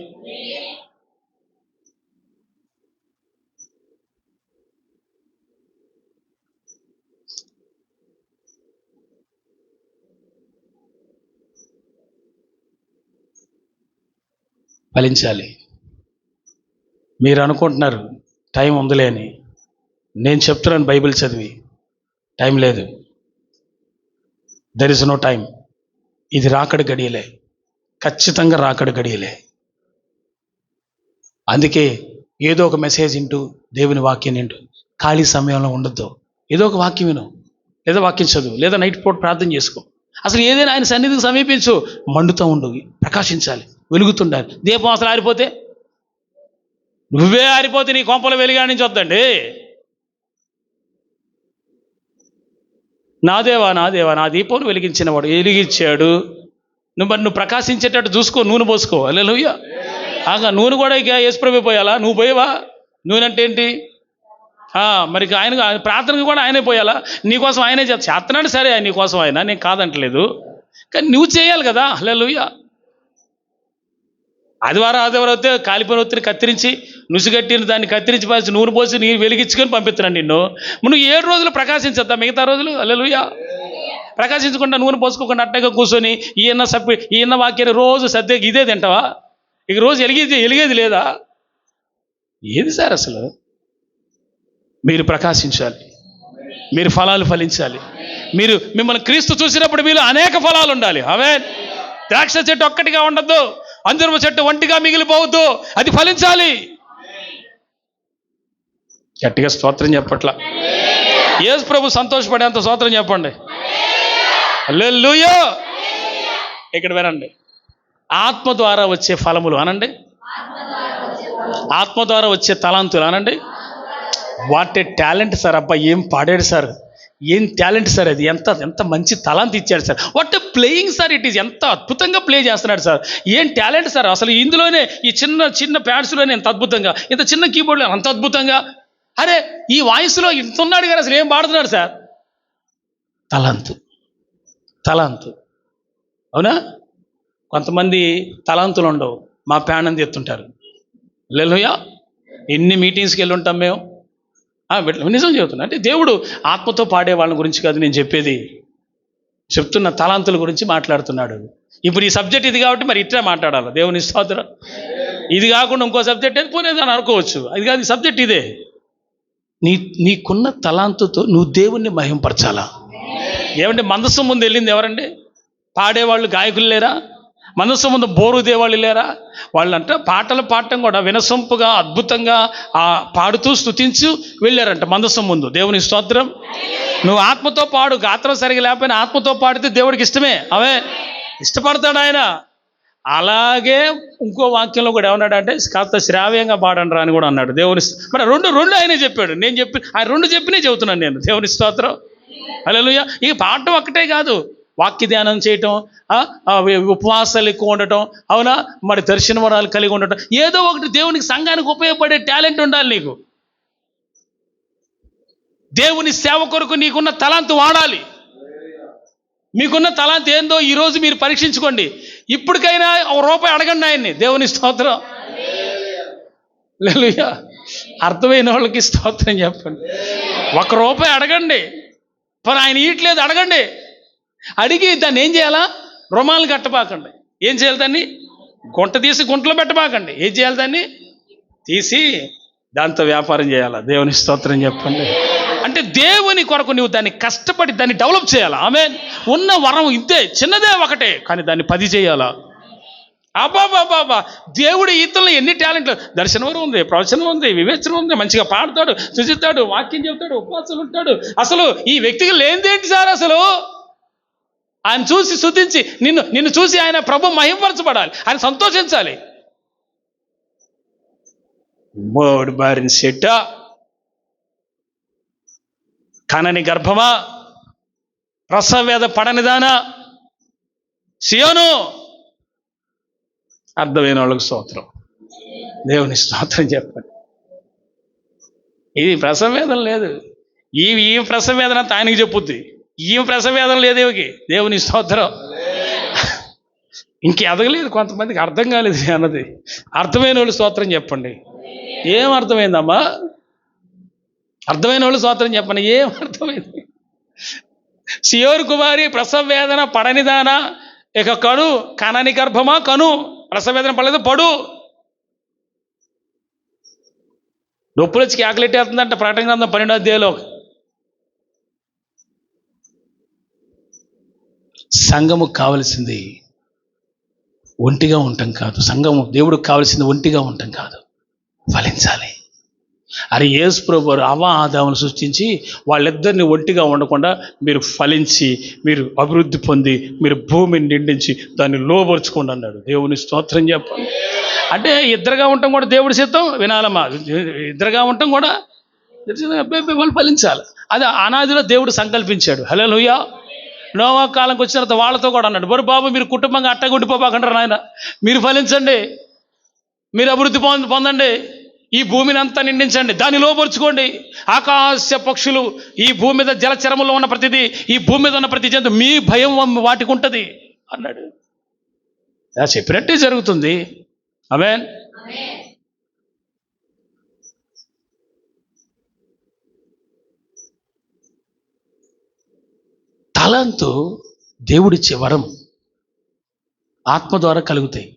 ఫలించాలి. మీరు అనుకుంటున్నారు టైం ఉందిలే అని. నేను చెప్తున్నాను బైబిల్ చదివి, టైం లేదు. There is no time. ఇది రాకడ గడియలే, ఖచ్చితంగా రాకడ గడియలే. అందుకే ఏదో ఒక మెసేజ్ వింటూ, దేవుని వాక్యం వింటూ ఖాళీ సమయంలో ఉండొద్దు. ఏదో ఒక వాక్యం విను, లేదా వాక్యం చదువు, లేదా నైట్ పూట ప్రార్థన చేసుకో. అసలు ఏదైనా ఆయన సన్నిధికి సమీపించు. మండుతూ ఉండు, ప్రకాశించాలి, వెలుగుతుండాలి. దీపం అసలు ఆరిపోతే, నువ్వే ఆరిపోతే నీ కొంపల వెలుగా నుంచి వద్దండి. నా దేవా నా దీపం వెలిగించినవాడు వెలిగించాడు. నువ్వు ప్రకాశించేటట్టు చూసుకో, నూనె పోసుకో. హల్లెలూయా. నూనె కూడా ఇక యేసుప్రభు పోయాలా? నువ్వు పోయావా? నూనె అంటే ఏంటి? మరి ఆయన ప్రార్థనకు కూడా ఆయనే పోయాలా? నీకోసం ఆయనే చేస్తున్నాడు. సరే, నీకోసం ఆయన, నేను కాదంటలేదు, కానీ నువ్వు చేయాలి కదా. హల్లెలూయా. ఆదివారం అయితే కాలిపోయిన ఒత్తిని కత్తిరించి, నుసిగట్టిన దాన్ని కత్తిరించి పాల్చి నూనె పోసి నీరు వెలిగించుకొని పంపిస్తున్నాను నిన్ను. నువ్వు 7 రోజులు ప్రకాశించద్దా మిగతా రోజులు? హల్లెలూయా. ప్రకాశించకుండా నూనె పోసుకోకుండా అట్టగా కూర్చొని ఈయన వాక్యాన్ని రోజు సర్దే ఇదే తింటావా? ఇక రోజు వెలిగేది లేదా? ఏది సార్ అసలు? మీరు ప్రకాశించాలి, మీరు ఫలాలు ఫలించాలి. మిమ్మల్ని క్రీస్తు చూసినప్పుడు మీలో అనేక ఫలాలు ఉండాలి. ఆమేన్. ద్రాక్ష చెట్టు ఒక్కటిగా ఉండద్దు, అంజూరపు చెట్టు ఒంటిగా మిగిలిపోవద్దు, అది ఫలించాలి. గట్టిగా స్తోత్రం చెప్పట్లా. యేసు ప్రభు సంతోషపడేంత స్తోత్రం చెప్పండి. హల్లెలూయా. ఇక్కడ వినండి, ఆత్మ ద్వారా వచ్చే ఫలములు అనండి, ఆత్మ ద్వారా వచ్చే తలాంతులు అనండి. What a talent sir. అబ్బా ఏం పాడాడు సార్, ఏం టాలెంట్ సార్, అది ఎంత ఎంత మంచి తలాంతి ఇచ్చాడు sir. What a playing sir, it is ఎంత అద్భుతంగా ప్లే చేస్తున్నాడు సార్, ఏం టాలెంట్ సార్. అసలు ఇందులోనే ఈ చిన్న చిన్న ప్యాడ్స్లోనే ఎంత అద్భుతంగా, ఇంత చిన్న కీబోర్డ్లో అంత అద్భుతంగా, అరే ఈ వాయిస్లో ఇంత ఉన్నాడు కదా, అసలు ఏం పాడుతున్నాడు సార్. తలాంతు, తలాంతు. అవునా? కొంతమంది తలాంతులు ఉండవు, మా ప్రాణం తెస్తుంటారు. హల్లెలూయా. ఎన్ని మీటింగ్స్కి వెళ్ళి ఉంటాం మేము. నిజం చెబుతున్నా. అంటే దేవుడు ఆత్మతో పాడే వాళ్ళ గురించి కాదు నేను చెప్పేది, చెప్తున్న తలాంతుల గురించి మాట్లాడుతున్నాడు. ఇప్పుడు ఈ సబ్జెక్ట్ ఇది కాబట్టి మరి ఇట్లా మాట్లాడాలి. దేవుని స్తోత్రం. ఇది కాకుండా ఇంకో సబ్జెక్ట్ ఏది పోనేదని అనుకోవచ్చు, అది కాదు, ఈ సబ్జెక్ట్ ఇదే. నీకున్న తలాంతుతో నువ్వు దేవుణ్ణి మహింపరచాలా. ఏమంటే మందస్సు ముందు వెళ్ళింది ఎవరండి? పాడేవాళ్ళు, గాయకులు లేరా? మనస్సు ముందు బోరు దేవాళ్ళు లేరా? వాళ్ళంట పాటలు పాడటం కూడా వినసొంపుగా అద్భుతంగా పాడుతూ స్తుతించు వెళ్ళారంట మనస్సు ముందు. దేవుని స్తోత్రం. నువ్వు ఆత్మతో పాడు, గాత్రం సరిగా లేకపోయినా ఆత్మతో పాడితే దేవుడికి ఇష్టమే, అవే ఇష్టపడతాడు ఆయన. అలాగే ఇంకో వాక్యంలో కూడా ఏమన్నాడంటే కాస్త శ్రావ్యంగా పాడండి రా అని కూడా అన్నాడు. దేవుని మరి రెండు ఆయనే చెప్పాడు, నేను ఆయన రెండు చెప్పినే చెబుతున్నాను నేను. దేవుని స్తోత్రం. హల్లెలూయా. ఈ పాడటం ఒక్కటే కాదు, వాక్య ధ్యానం చేయటం, ఉపవాసాలు ఎక్కువ ఉండటం, అవునా, మరి దర్శన వరాలు కలిగి ఉండటం, ఏదో ఒకటి దేవునికి సంఘానికి ఉపయోగపడే టాలెంట్ ఉండాలి నీకు. దేవుని సేవ కొరకు నీకున్న తలాంతు వాడాలి. మీకున్న తలాంతు ఏందో ఈరోజు మీరు పరీక్షించుకోండి. ఇప్పటికైనా ₹1 అడగండి ఆయన్ని. దేవుని స్తోత్రం. హల్లెలూయా. అర్థమైన వాళ్ళకి స్తోత్రం చెప్పండి. ₹1 అడగండి. మరి ఆయన ఇయట్లేదు, అడగండి. అడిగి దాన్ని ఏం చేయాలా? రుమాలు కట్టబాకండి. ఏం చేయాలి? దాన్ని గుంట తీసి గుంటలో పెట్టబాకండి. ఏం చేయాలి? దాన్ని తీసి దాంతో వ్యాపారం చేయాలా. దేవుని స్తోత్రం చెప్పండి. అంటే దేవుని కొరకు నువ్వు దాన్ని కష్టపడి దాన్ని డెవలప్ చేయాలా. ఆమేన్. ఉన్న వరం ఇంతే, చిన్నదే ఒకటే, కానీ దాన్ని 10 చేయాలా. అబ్బాబాబా, దేవుడు ఈతల్లో ఎన్ని టాలెంట్లు. దర్శనం వరం ఉంది, ప్రవచనం ఉంది, వివేచనం ఉంది, మంచిగా పాడతాడు, స్తుతిస్తాడు, వాక్యం చెబుతాడు, ఉపవాసాలు ఉంటాడు. అసలు ఈ వ్యక్తికి లేనిదేంటి సార్? అసలు ఆయన చూసి స్తుతించి నిన్ను చూసి ఆయన ప్రభు మహింపరచబడాలి, ఆయన సంతోషించాలి. మోడు బారిన సెట్ట, కనని గర్భమా, ప్రసవేద పడనిదానా, సియోను. అర్థమైన వాళ్ళకి స్తోత్రం. దేవుని స్తోత్రం చెప్పండి. ఇది ప్రసవేదన లేదు. ఈ ప్రసవేదన అంతా ఆయనకి చెప్పుద్ది. ఈ ప్రసవేదన లేదేవికి. దేవుని స్తోత్రం. ఇంక ఎదగలేదు, కొంతమందికి అర్థం కాలేదు అన్నది. అర్థమైన వాళ్ళు స్తోత్రం చెప్పండి. ఏం అర్థమైందమ్మా? అర్థమైన వాళ్ళు స్తోత్రం చెప్పండి. ఏం అర్థమైంది? సియోను కుమారి, ప్రసవ వేదన పడనిదానా, ఇక కను, కనని గర్భమా, కను, ప్రసవ వేదన పడలేదు, పడు. నొప్పులు వచ్చి కేకలెట్టేస్తుందంట ప్రకటన గ్రంథం 12వ అధ్యాయంలో. సంఘముకు కావలసింది ఒంటిగా ఉండటం కాదు. సంఘము దేవుడికి కావలసింది ఒంటిగా ఉండటం కాదు, ఫలించాలి. అరే యేసు ప్రభువు అవ్వ ఆదామును సృష్టించి వాళ్ళిద్దరిని ఒంటిగా ఉండకుండా మీరు ఫలించి, మీరు అభివృద్ధి పొంది, మీరు భూమిని నిండించి దాన్ని లోపరుచుకోండి అన్నాడు. దేవుని స్తోత్రం చెప్పండి. అంటే ఇద్దరుగా ఉండటం కూడా దేవుడి సిద్ధం. వినాలమ్మా, ఇద్దరుగా ఉండటం కూడా వాళ్ళు ఫలించాలి. అది అనాదిలో దేవుడు సంకల్పించాడు. హల్లెలూయా. నోవా కాలంకి వచ్చిన తర్వాత వాళ్ళతో కూడా అన్నాడు, బరు బాబు మీరు కుటుంబంగా అట్టగుండిపోబాకంటారు నాయన, మీరు ఫలించండి, మీరు అభివృద్ధి పొందండి, ఈ భూమిని అంతా నిండించండి, దాన్ని లోపరుచుకోండి. ఆకాశ పక్షులు, ఈ భూమి మీద జలచరములో ఉన్న ప్రతిదీ, ఈ భూమి మీద ఉన్న ప్రతి జంతు మీ భయం వాటికి ఉంటుంది అన్నాడు. చెప్పినట్టే జరుగుతుంది. ఆమేన్. తలంతు దేవుడిచ్చే వరం, ఆత్మ ద్వారా కలుగుతాయి.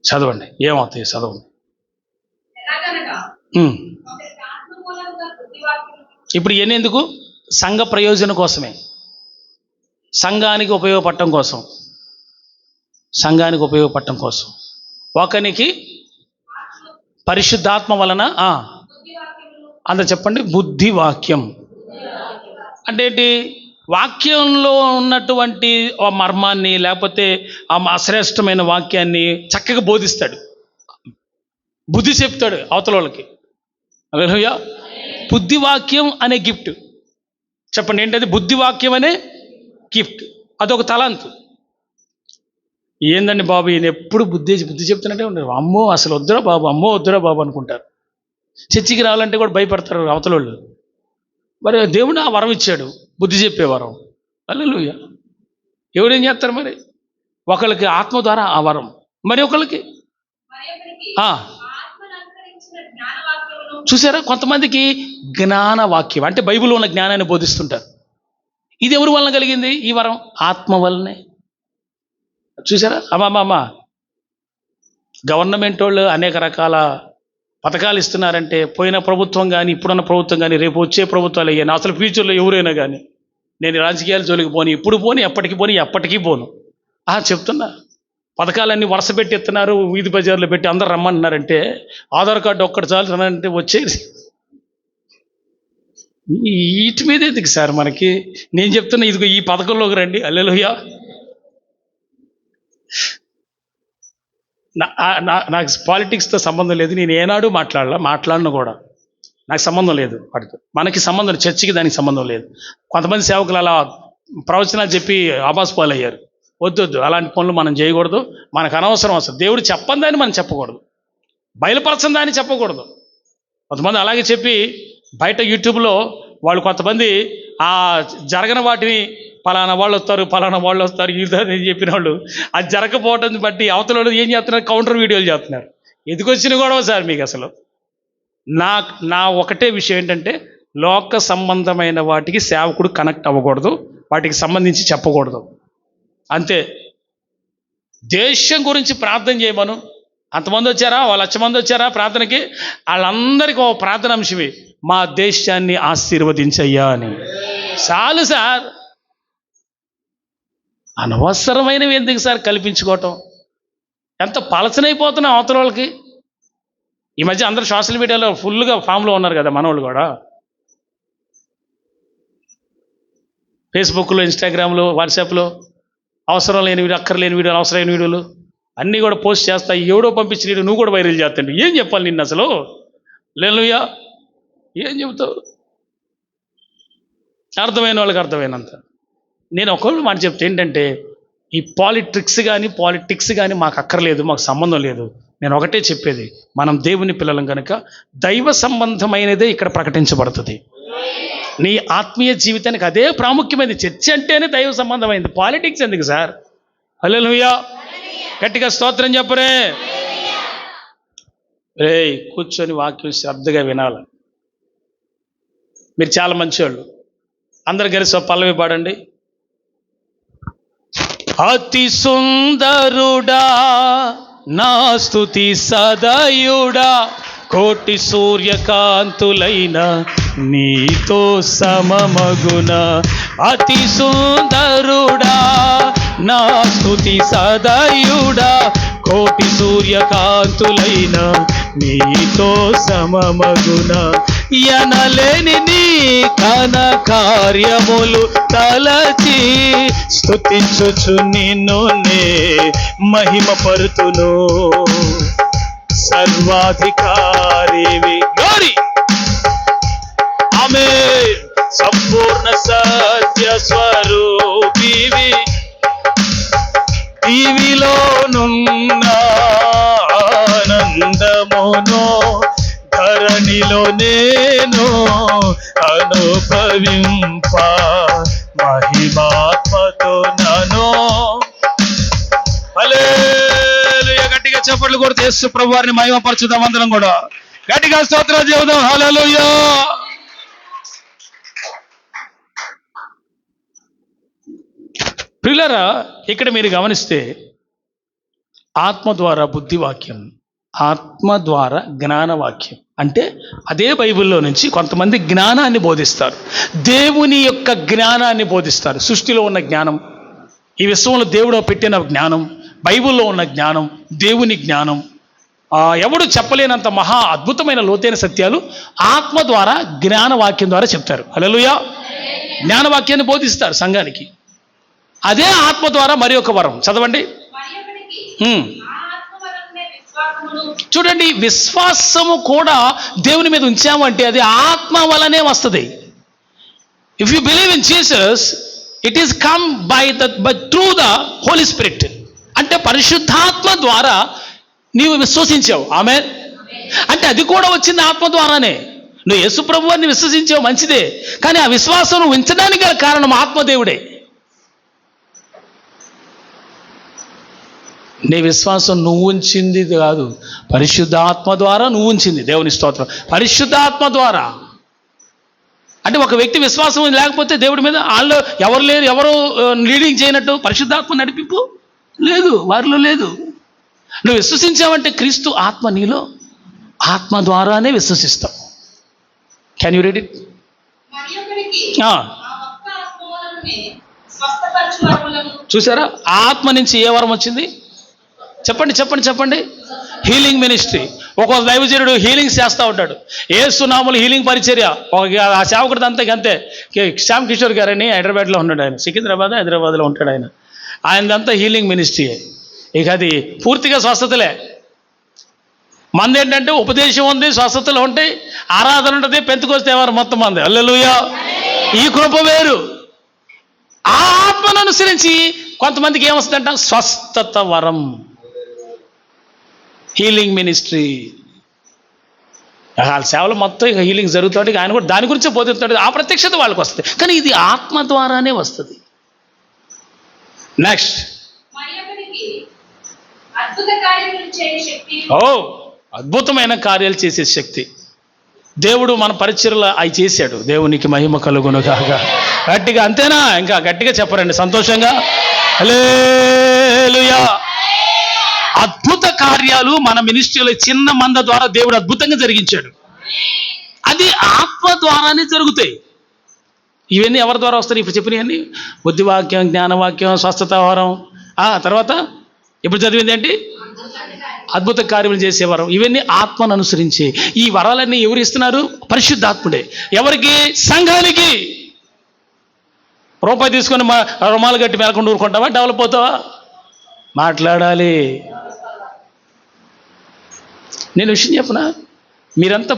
చదవండి, ఏమవుతాయి చదవండి. ఇప్పుడు ఎందుకు? సంఘ ప్రయోజనం కోసమే. సంఘానికి ఉపయోగపడటం కోసం, ఒకనికి పరిశుద్ధాత్మ వలన అందరు చెప్పండి, బుద్ధి వాక్యం. అంటే ఏంటి? వాక్యంలో ఉన్నటువంటి ఆ మర్మాన్ని, లేకపోతే ఆ అశ్రేష్టమైన వాక్యాన్ని చక్కగా బోధిస్తాడు, బుద్ధి చెప్తాడు అవతల వాళ్ళకి. హల్లెలూయా. బుద్ధి వాక్యం అనే గిఫ్ట్. చెప్పండి ఏంటది? బుద్ధి వాక్యం అనే గిఫ్ట్. అదొక తలాంతు. ఏందండి బాబు, ఈయన ఎప్పుడు బుద్ధి చెప్తున్నట్టే ఉంటారు. అమ్మో అసలు వద్దురా బాబు, అమ్మో వద్దురా బాబు అనుకుంటారు. చర్చికి రావాలంటే కూడా భయపడతారు అవతల వాళ్ళు. మరి దేవుడు ఆ వరం ఇచ్చాడు, బుద్ధి చెప్పే వరం. హల్లెలూయా. ఎవరు ఏం చేస్తారు మరి? ఒకళ్ళకి ఆత్మ ద్వారా ఆ వరం, మరి ఒకళ్ళకి చూసారా, కొంతమందికి జ్ఞాన వాక్యం అంటే బైబిల్లో ఉన్న జ్ఞానాన్ని బోధిస్తుంటారు. ఇది ఎవరి వలన కలిగింది? ఈ వరం ఆత్మ వల్లనే. చూసారా? అమ్మా, గవర్నమెంట్ వాళ్ళు అనేక రకాల పథకాలు ఇస్తున్నారంటే, పోయిన ప్రభుత్వం కానీ, ఇప్పుడున్న ప్రభుత్వం కానీ, రేపు వచ్చే ప్రభుత్వాలు అయ్యాను, అసలు ఫ్యూచర్లో ఎవరైనా కానీ, నేను రాజకీయాల జోలికి పోను, ఇప్పుడు పోను, ఎప్పటికీ పోను. చెప్తున్నా, పథకాలన్నీ వరుస పెట్టి ఇస్తున్నారు, వీధి బజార్లో పెట్టి అందరు రమ్మంటున్నారంటే, ఆధార్ కార్డు ఒక్కటి చాలు అంటే వచ్చేది. వీటి మీద ఎందుకు సార్ మనకి? నేను చెప్తున్నా, ఇదిగో ఈ పథకంలోకి రండి. హల్లెలూయా. నాకు పాలిటిక్స్తో సంబంధం లేదు, నేను ఏనాడు మాట్లాడను కూడా, నాకు సంబంధం లేదు వాటితో. మనకి సంబంధం, చర్చికి దానికి సంబంధం లేదు. కొంతమంది సేవకులు అలా ప్రవచనాలు చెప్పి ఆబాస్ పాలయ్యారు. వద్దు, అలాంటి పనులు మనం చేయకూడదు, మనకు అనవసరం. అసలు దేవుడు చెప్పని దాన్ని మనం చెప్పకూడదు, బయలుపరచని దాన్ని చెప్పకూడదు. కొంతమంది అలాగే చెప్పి బయట యూట్యూబ్లో వాళ్ళు కొంతమంది ఆ జరగని వాటిని పలానా వాళ్ళు వస్తారు అని చెప్పిన వాళ్ళు, అది జరగకపోవటాన్ని బట్టి అవతల వాళ్ళు ఏం చేస్తున్నారు? కౌంటర్ వీడియోలు చేస్తున్నారు. ఎందుకు వచ్చిన గొడవ సార్ మీకు? అసలు నా ఒకటే విషయం ఏంటంటే, లోక సంబంధమైన వాటికి సేవకుడు కనెక్ట్ అవ్వకూడదు, వాటికి సంబంధించి చెప్పకూడదు, అంతే. దేశం గురించి ప్రార్థన చేయమను. అంతమంది వచ్చారా, 1,00,000 మంది వచ్చారా ప్రార్థనకి? వాళ్ళందరికీ ఒక ప్రార్థన అంశమే, మా దేశాన్ని ఆశీర్వదించయ్యా అని. చాలు సార్. అనవసరమైనవి ఎందుకు సార్ కల్పించుకోవటం? ఎంత పలచనైపోతున్నాం అవతల వాళ్ళకి. ఈ మధ్య అందరూ సోషల్ మీడియాలో ఫుల్గా ఫామ్లో ఉన్నారు కదా, మనవాళ్ళు కూడా. ఫేస్బుక్లో, ఇన్స్టాగ్రామ్లో, వాట్సాప్లో అవసరం లేని వీడియో, అక్కర్లేని వీడియోలు, అవసరమైన వీడియోలు అన్నీ కూడా పోస్ట్ చేస్తాయి. ఎవడో పంపించిన వీడియో నువ్వు కూడా వైరల్ చేస్తాడు. ఏం చెప్పాలి నిన్ను అసలు? హల్లెలూయా. ఏం చెబుతావు? అర్థమైన వాళ్ళకి అర్థమైనంత. నేను ఒకళ్ళు మాట చెప్తే ఏంటంటే, ఈ పాలిటిక్స్ కానీ మాకు అక్కర్లేదు, మాకు సంబంధం లేదు. నేను ఒకటే చెప్పేది, మనం దేవుని పిల్లలం కనుక దైవ సంబంధమైనదే ఇక్కడ ప్రకటించబడుతుంది. నీ ఆత్మీయ జీవితానికి అదే ప్రాముఖ్యమైనది. చర్చ అంటేనే దైవ సంబంధమైంది, పాలిటిక్స్ ఎందుకు సార్? హల్లెలూయా. గట్టిగా స్తోత్రం చెప్పరే. కూర్చొని వాక్యం శ్రద్ధగా వినాలి. మీరు చాలా మంచివాళ్ళు. అందరు కలిసి పల్లవి పాడండి. అతి సుందరుడా నా స్తుతి సదయుడా, కోటి సూర్యకాంతులైన నీతో సమమగున. అతి సుందరుడా నా స్తుతి సదయుడా, కోటి సూర్యకాంతులైన నీతో సమమగున. ఎనలేని నీ ఘన కార్యములు తలచి స్తుతించుచు నిన్ను నే మహిమపరుతును. సర్వాధికారివి గోరి ఆమేన్. సంపూర్ణ సత్య స్వరూపివి, దీవిలోనున్న ఆనందమును ధరణిలో నేను అనుభవింప, మహిమాత్మతో నన్ను. హల్లెలూయా. గట్టిగా చప్పట్లు కొడుతూ యేసు ప్రభు వారిని మహిమపరచుదాం. అందరం కూడా గట్టిగా స్తోత్రం చెబుదాం. హల్లెలూయా. ప్రియులారా, ఇక్కడ మీరు గమనిస్తే ఆత్మ ద్వారా బుద్ధి వాక్యం, ఆత్మ ద్వారా జ్ఞానవాక్యం అంటే అదే బైబిల్లో నుంచి కొంతమంది జ్ఞానాన్ని బోధిస్తారు, దేవుని యొక్క జ్ఞానాన్ని బోధిస్తారు. సృష్టిలో ఉన్న జ్ఞానం, ఈ విశ్వంలో దేవుడు పెట్టిన జ్ఞానం, బైబిల్లో ఉన్న జ్ఞానం, దేవుని జ్ఞానం, ఎవడు చెప్పలేనంత మహా అద్భుతమైన లోతైన సత్యాలు ఆత్మ ద్వారా జ్ఞానవాక్యం ద్వారా చెప్తారు. హల్లెలూయా. జ్ఞానవాక్యాన్ని బోధిస్తారు సంఘానికి. అదే ఆత్మ ద్వారా మరి ఒక వరం చదవండి. చూడండి, విశ్వాసము కూడా దేవుని మీద ఉంచామంటే అది ఆత్మ వలనే వస్తుంది. If you believe in Jesus, it is come by through the holy spirit. అంటే పరిశుద్ధాత్మ ద్వారా నీవు విశ్వసించావు. ఆమేన్. అంటే అది కూడా వచ్చింది ఆత్మ ద్వారానే. నువ్వు యేసు ప్రభువుని విశ్వసించావు, మంచిదే, కానీ ఆ విశ్వాసం నువ్వు ఉంచడానికి గల కారణం ఆత్మదేవుడే. నీ విశ్వాసం నువ్వు ఉంచింది కాదు, పరిశుద్ధాత్మ ద్వారా నువ్వు ఉంచింది. దేవుని స్తోత్రం. పరిశుద్ధాత్మ ద్వారా అంటే ఒక వ్యక్తి విశ్వాసం లేకపోతే దేవుడి మీద వాళ్ళు ఎవరు లేరు, ఎవరు లీడింగ్ చేయనట్టు పరిశుద్ధాత్మ నడిపింపు లేదు, వారిలో లేదు. నువ్వు విశ్వసించావంటే క్రీస్తు ఆత్మ నీలో, ఆత్మ ద్వారానే విశ్వసిస్తావు. Can you read it? చూసారా, ఆత్మ నుంచి ఏ వరం వచ్చింది? చెప్పండి చెప్పండి చెప్పండి. Healing ministry. ఒక దైవజనుడు హీలింగ్స్ చేస్తూ ఉంటాడు. యేసునామములో హీలింగ్ పరిచర్య. ఆ సేవకుడిది అంతే. శ్యామ్ కిషోర్ గారని హైదరాబాద్లో ఉన్నాడు. ఆయన హైదరాబాద్లో ఉంటాడు. ఆయనదంతా హీలింగ్ మినిస్ట్రీ. ఇక అది పూర్తిగా స్వస్థతలే. మంది ఏంటంటే ఉపదేశం ఉంది, స్వస్థతలు ఉంటాయి, ఆరాధన ఉంటుంది, పెంతుకొస్తే వారు మొత్తం మంది. హల్లెలూయా. ఈ కృప వేరు. ఆ ఆత్మను అనుసరించి కొంతమందికి ఏమొస్తుందంట? స్వస్థత వరం, హీలింగ్ మినిస్ట్రీ. వాళ్ళ సేవలు మొత్తం ఇక హీలింగ్ జరుగుతుంది. ఆయన కూడా దాని గురించే బోధిస్తాడు. ఆ ప్రత్యక్షత వాళ్ళకి వస్తుంది, కానీ ఇది ఆత్మ ద్వారానే వస్తుంది. నెక్స్ట్, అద్భుతమైన కార్యాలు చేసే శక్తి దేవుడు మన పరిచర్యలో అవి చేశాడు. దేవునికి మహిమ కలుగును గాక. గట్టిగా అంతేనా? ఇంకా గట్టిగా చెప్పరండి సంతోషంగా. హల్లెలూయా. అద్భుత కార్యాలు మన మినిస్ట్రీలో చిన్న మంద ద్వారా దేవుడు అద్భుతంగా జరిగించాడు. అది ఆత్మ ద్వారానే జరుగుతాయి. ఇవన్నీ ఎవరి ద్వారా వస్తాయి? ఇప్పుడు చెప్పినవన్నీ బుద్ధివాక్యం, జ్ఞానవాక్యం, స్వస్థత వరం, తర్వాత ఇప్పుడు చదివింది ఏంటి? అద్భుత కార్యములు చేసే వరం. ఇవన్నీ ఆత్మను అనుసరించి. ఈ వరాలన్నీ ఎవరు ఇస్తున్నారు? పరిశుద్ధాత్ముడే. ఎవరికి? సంఘానికి. రూపాయి తీసుకొని రుమాలు గట్టి మేలకుండా ఊరుకుంటావా? డెవలప్ అవుతావా? మాట్లాడాలి. నేను విషయం చెప్పనా, మీరంతా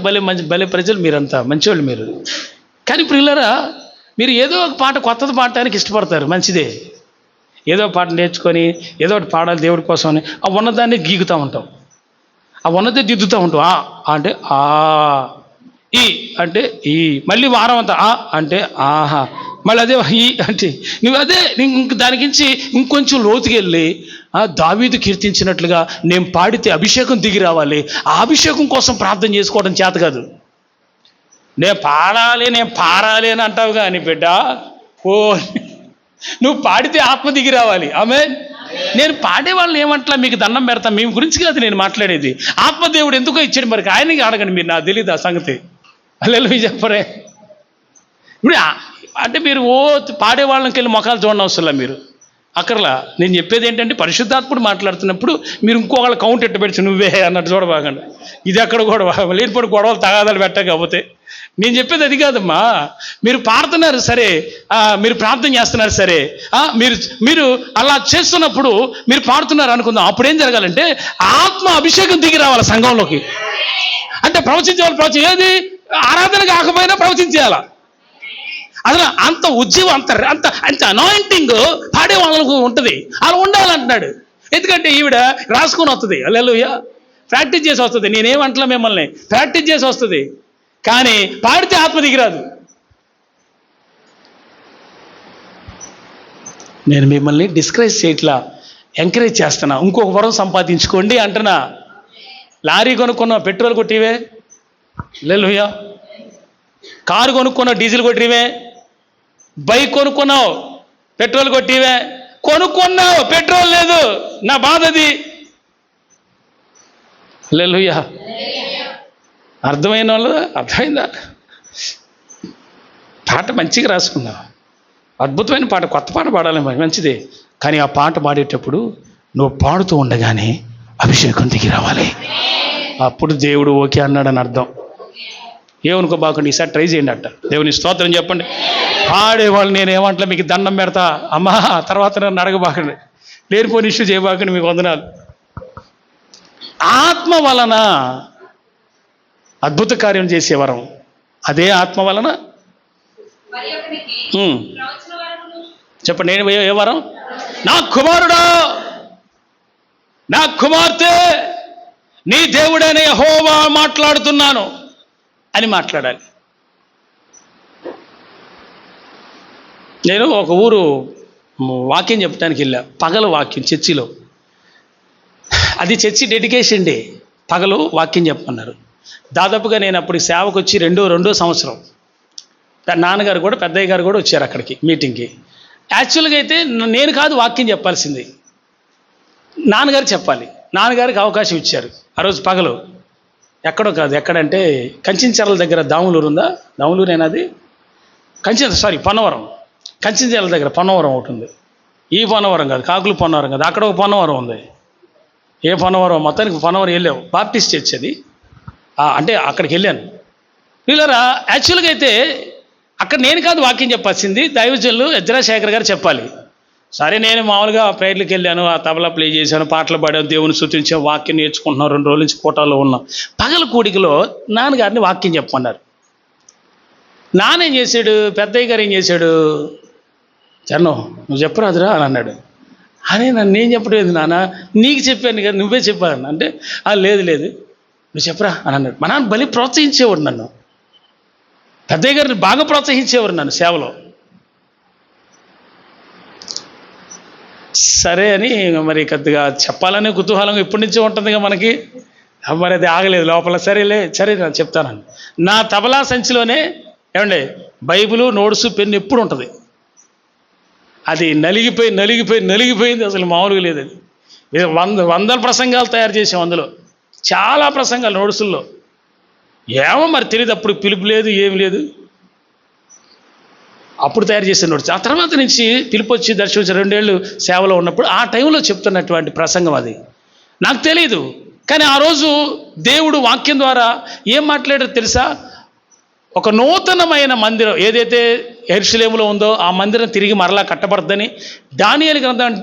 భలే ప్రజలు, మీరంతా మంచివాళ్ళు మీరు. కానీ ప్రియులారా, మీరు ఏదో ఒక పాట, కొత్తది పాడటానికి ఇష్టపడతారు, మంచిదే. ఏదో పాట నేర్చుకొని ఏదో ఒకటి పాడాలి దేవుడి కోసం అని ఆ ఉన్నదాన్ని గీగుతూ ఉంటాం, ఆ ఉన్నదే దిద్దుతూ ఉంటాం. అంటే ఈ అంటే ఈ, మళ్ళీ వారం అంతా అంటే ఆహా, మళ్ళీ అదే ఈ అంటే నువ్వు అదే దానికించి ఇంకొంచెం లోతుకెళ్ళి దావీదు కీర్తించినట్లుగా నేను పాడితే అభిషేకం దిగి రావాలి. ఆ అభిషేకం కోసం ప్రార్థన చేసుకోవడం చేత కాదు. నేను పాడాలి, నేను పాడాలి అని అంటావు కానీ బిడ్డ, నువ్వు పాడితే ఆత్మ దిగి రావాలి. ఆమేన్. నేను పాడే వాళ్ళని ఏమంటలా, మీకు దండం పెడతా, మీ గురించి కాదు నేను మాట్లాడేది. ఆత్మదేవుడు ఎందుకో ఇచ్చాడు, మరి ఆయనకి అడగండి మీరు, నాకు తెలియదు ఆ సంగతి. హల్లెలూయా చెప్పరే. ఇప్పుడు అంటే మీరు పాడే వాళ్ళకి వెళ్ళి మొఖాలు చూడడం అవసరం మీరు అక్కర్లా. నేను చెప్పేది ఏంటంటే, పరిశుద్ధాత్ముడు మాట్లాడుతున్నప్పుడు మీరు ఇంకొకళ్ళు కౌంట్ ఎట్టు పెట్టి నువ్వే అన్నట్టు చూడబాకండి. ఇది అక్కడ గొడవ, లేనిపోయి గొడవలు తగాదాలు పెట్టకపోతే. నేను చెప్పేది అది కాదమ్మా. మీరు పాడుతున్నారు సరే, మీరు ప్రార్థన చేస్తున్నారు సరే, మీరు అలా చేస్తున్నప్పుడు మీరు పాడుతున్నారు అనుకుందాం. అప్పుడు ఏం జరగాలంటే ఆత్మ అభిషేకం దిగి రావాలి సంఘంలోకి. అంటే ప్రవచించేవాళ్ళు ప్రవచనం, ఏది ఆరాధన కాకపోయినా ప్రవచించేయాల. అసలు అంత ఉద్యమం, అంత అనాయింటింగ్ పాడే వాళ్ళకు ఉంటుంది. అలా ఉండాలంటున్నాడు. ఎందుకంటే ఈవిడ రాసుకొని వస్తుంది. హల్లెలూయా. ప్రాక్టీస్ చేసి వస్తుంది. నేనేమంటలా మిమ్మల్ని, ప్రాక్టీస్ చేసి వస్తుంది. కానీ పాడితే ఆత్మ దిగిరాదు. నేను మిమ్మల్ని డిస్కరేజ్ చేయట్లా, ఎంకరేజ్ చేస్తున్నా. ఇంకొక వరం సంపాదించుకోండి అంటున్నా. లారీ కొనుక్కున్నావు, పెట్రోల్ కొట్టివే. హల్లెలూయా. కారు కొనుక్కున్నావు, డీజిల్ కొట్టివే. బైక్ కొనుక్కున్నావు, పెట్రోల్ కొట్టివే. కొనుక్కున్నావు, పెట్రోల్ లేదు. నా బాధది. హల్లెలూయా. అర్థమైన వాళ్ళు అర్థమైందా? పాట మంచిగా రాసుకున్నాం, అద్భుతమైన పాట, కొత్త పాట పాడాలి మంచిదే. కానీ ఆ పాట పాడేటప్పుడు నువ్వు పాడుతూ ఉండగానే అభిషేకం దిగి రావాలి. అప్పుడు దేవుడు ఓకే అన్నాడని అర్థం. ఏమనుకోబాకండి, ఈసారి ట్రై చేయండి అట్ట. దేవుని స్తోత్రం చెప్పండి. పాడేవాళ్ళు నేనేమంటలే, మీకు దండం పెడతా అమ్మా, తర్వాత నన్ను అడగబాకండి, లేనిపోని ఇష్యూ చేయబాకండి, మీకు వందనాలు. ఆత్మ వలన అద్భుత కార్యం చేసేవరం, అదే ఆత్మ వలన మరి ఒకనికి ప్రవచన వరమును, చెప్పండి. నేను ఏ వరం? నా కుమారుడా, నా కుమార్తె, నీ దేవుడైన యెహోవా మాట్లాడుతున్నాను అని మాట్లాడాలి. నేను ఒక ఊరు వాక్యం చెప్పడానికి వెళ్ళా, పగలు వాక్యం చర్చిలో. అది చర్చి డెడికేషన్ డే, పగలు వాక్యం చెప్పమన్నారు. దాదాపుగా నేను అప్పుడు సేవకు వచ్చి రెండో సంవత్సరం. నాన్నగారు కూడా పెద్దయ్య గారు కూడా వచ్చారు అక్కడికి మీటింగ్కి. యాక్చువల్గా అయితే నేను కాదు వాక్యం చెప్పాల్సింది, నాన్నగారు చెప్పాలి. నాన్నగారికి అవకాశం ఇచ్చారు ఆ రోజు పగలు. ఎక్కడో కాదు, ఎక్కడంటే కంచించెర్ల దగ్గర దాములూరు ఉందా, దాములూరేనాది, పొన్నవరం, కంచించెర్ల దగ్గర పొన్నవరం ఒకటి ఉంది. ఈ పొన్నవరం కాదు, కాకులు పొన్నవరం కాదు, అక్కడ ఒక పొన్నవరం ఉంది. ఏ పొన్నవరం, మొత్తానికి పొన్నవరం వెళ్ళావు, బాప్టిస్ట్ చర్చ్ అది. అంటే అక్కడికి వెళ్ళాను. వీళ్ళరా యాక్చువల్గా అయితే అక్కడ నేను కాదు వాక్యం చెప్పాల్సింది, దైవజనులు ఎజ్రా శేఖర్ గారు చెప్పాలి. సరే, నేను మామూలుగా ప్రేయర్లకు వెళ్ళాను, ఆ తబలా ప్లే చేశాను, పాటలు పాడాను, దేవుని స్తుతించాం, వాక్యం నేర్చుకుంటున్నాం, 2 రోజుల నుంచి కోటాలో ఉన్నాం. పగల కూడికలో నాన్నగారిని వాక్యం చెప్పమన్నారు. నాన్న ఏం చేశాడు, పెద్దయ్య గారు ఏం చేశాడు, చరణ్ నువ్వు చెప్పరాదురా అని అన్నాడు. అనే నన్ను ఏం చెప్పలేదు నాన్న, నీకు చెప్పాను కదా, నువ్వే చెప్పాను అంటే, లేదు నువ్వు చెప్పరా అని అన్నాడు. మా నాన్న బలి ప్రోత్సహించేవాడు నన్ను, పెద్దయ్య గారిని బాగా ప్రోత్సహించేవారు నన్ను సేవలో. సరే అని మరి కొద్దిగా చెప్పాలనే కుతూహలం ఇప్పటి నుంచే ఉంటుందిగా మనకి, మరి అది ఆగలేదు లోపల. సరే నేను చెప్తానని నా తబలా సంచిలోనే ఏమండి బైబిలు, నోట్సు, పెన్ను ఎప్పుడు ఉంటుంది. అది నలిగిపోయింది, అసలు మామూలుగా లేదు. అది వందల ప్రసంగాలు తయారు చేసాం అందులో, చాలా ప్రసంగాలు నోట్సుల్లో. ఏమో మరి తెలియదు, అప్పుడు పిలుపు లేదు, ఏమి లేదు, అప్పుడు తయారు చేసిన నోట్స్. ఆ తర్వాత నుంచి పిలుపు వచ్చి దర్శించి 2 ఏళ్ళు సేవలో ఉన్నప్పుడు ఆ టైంలో చెప్తున్నటువంటి ప్రసంగం అది నాకు తెలియదు. కానీ ఆ రోజు దేవుడు వాక్యం ద్వారా ఏం మాట్లాడారో తెలుసా? ఒక నూతనమైన మందిరం ఏదైతే యెరూషలేములో ఉందో ఆ మందిరం తిరిగి మరలా కట్టబడద్దని, దానియేలు గ్రంథం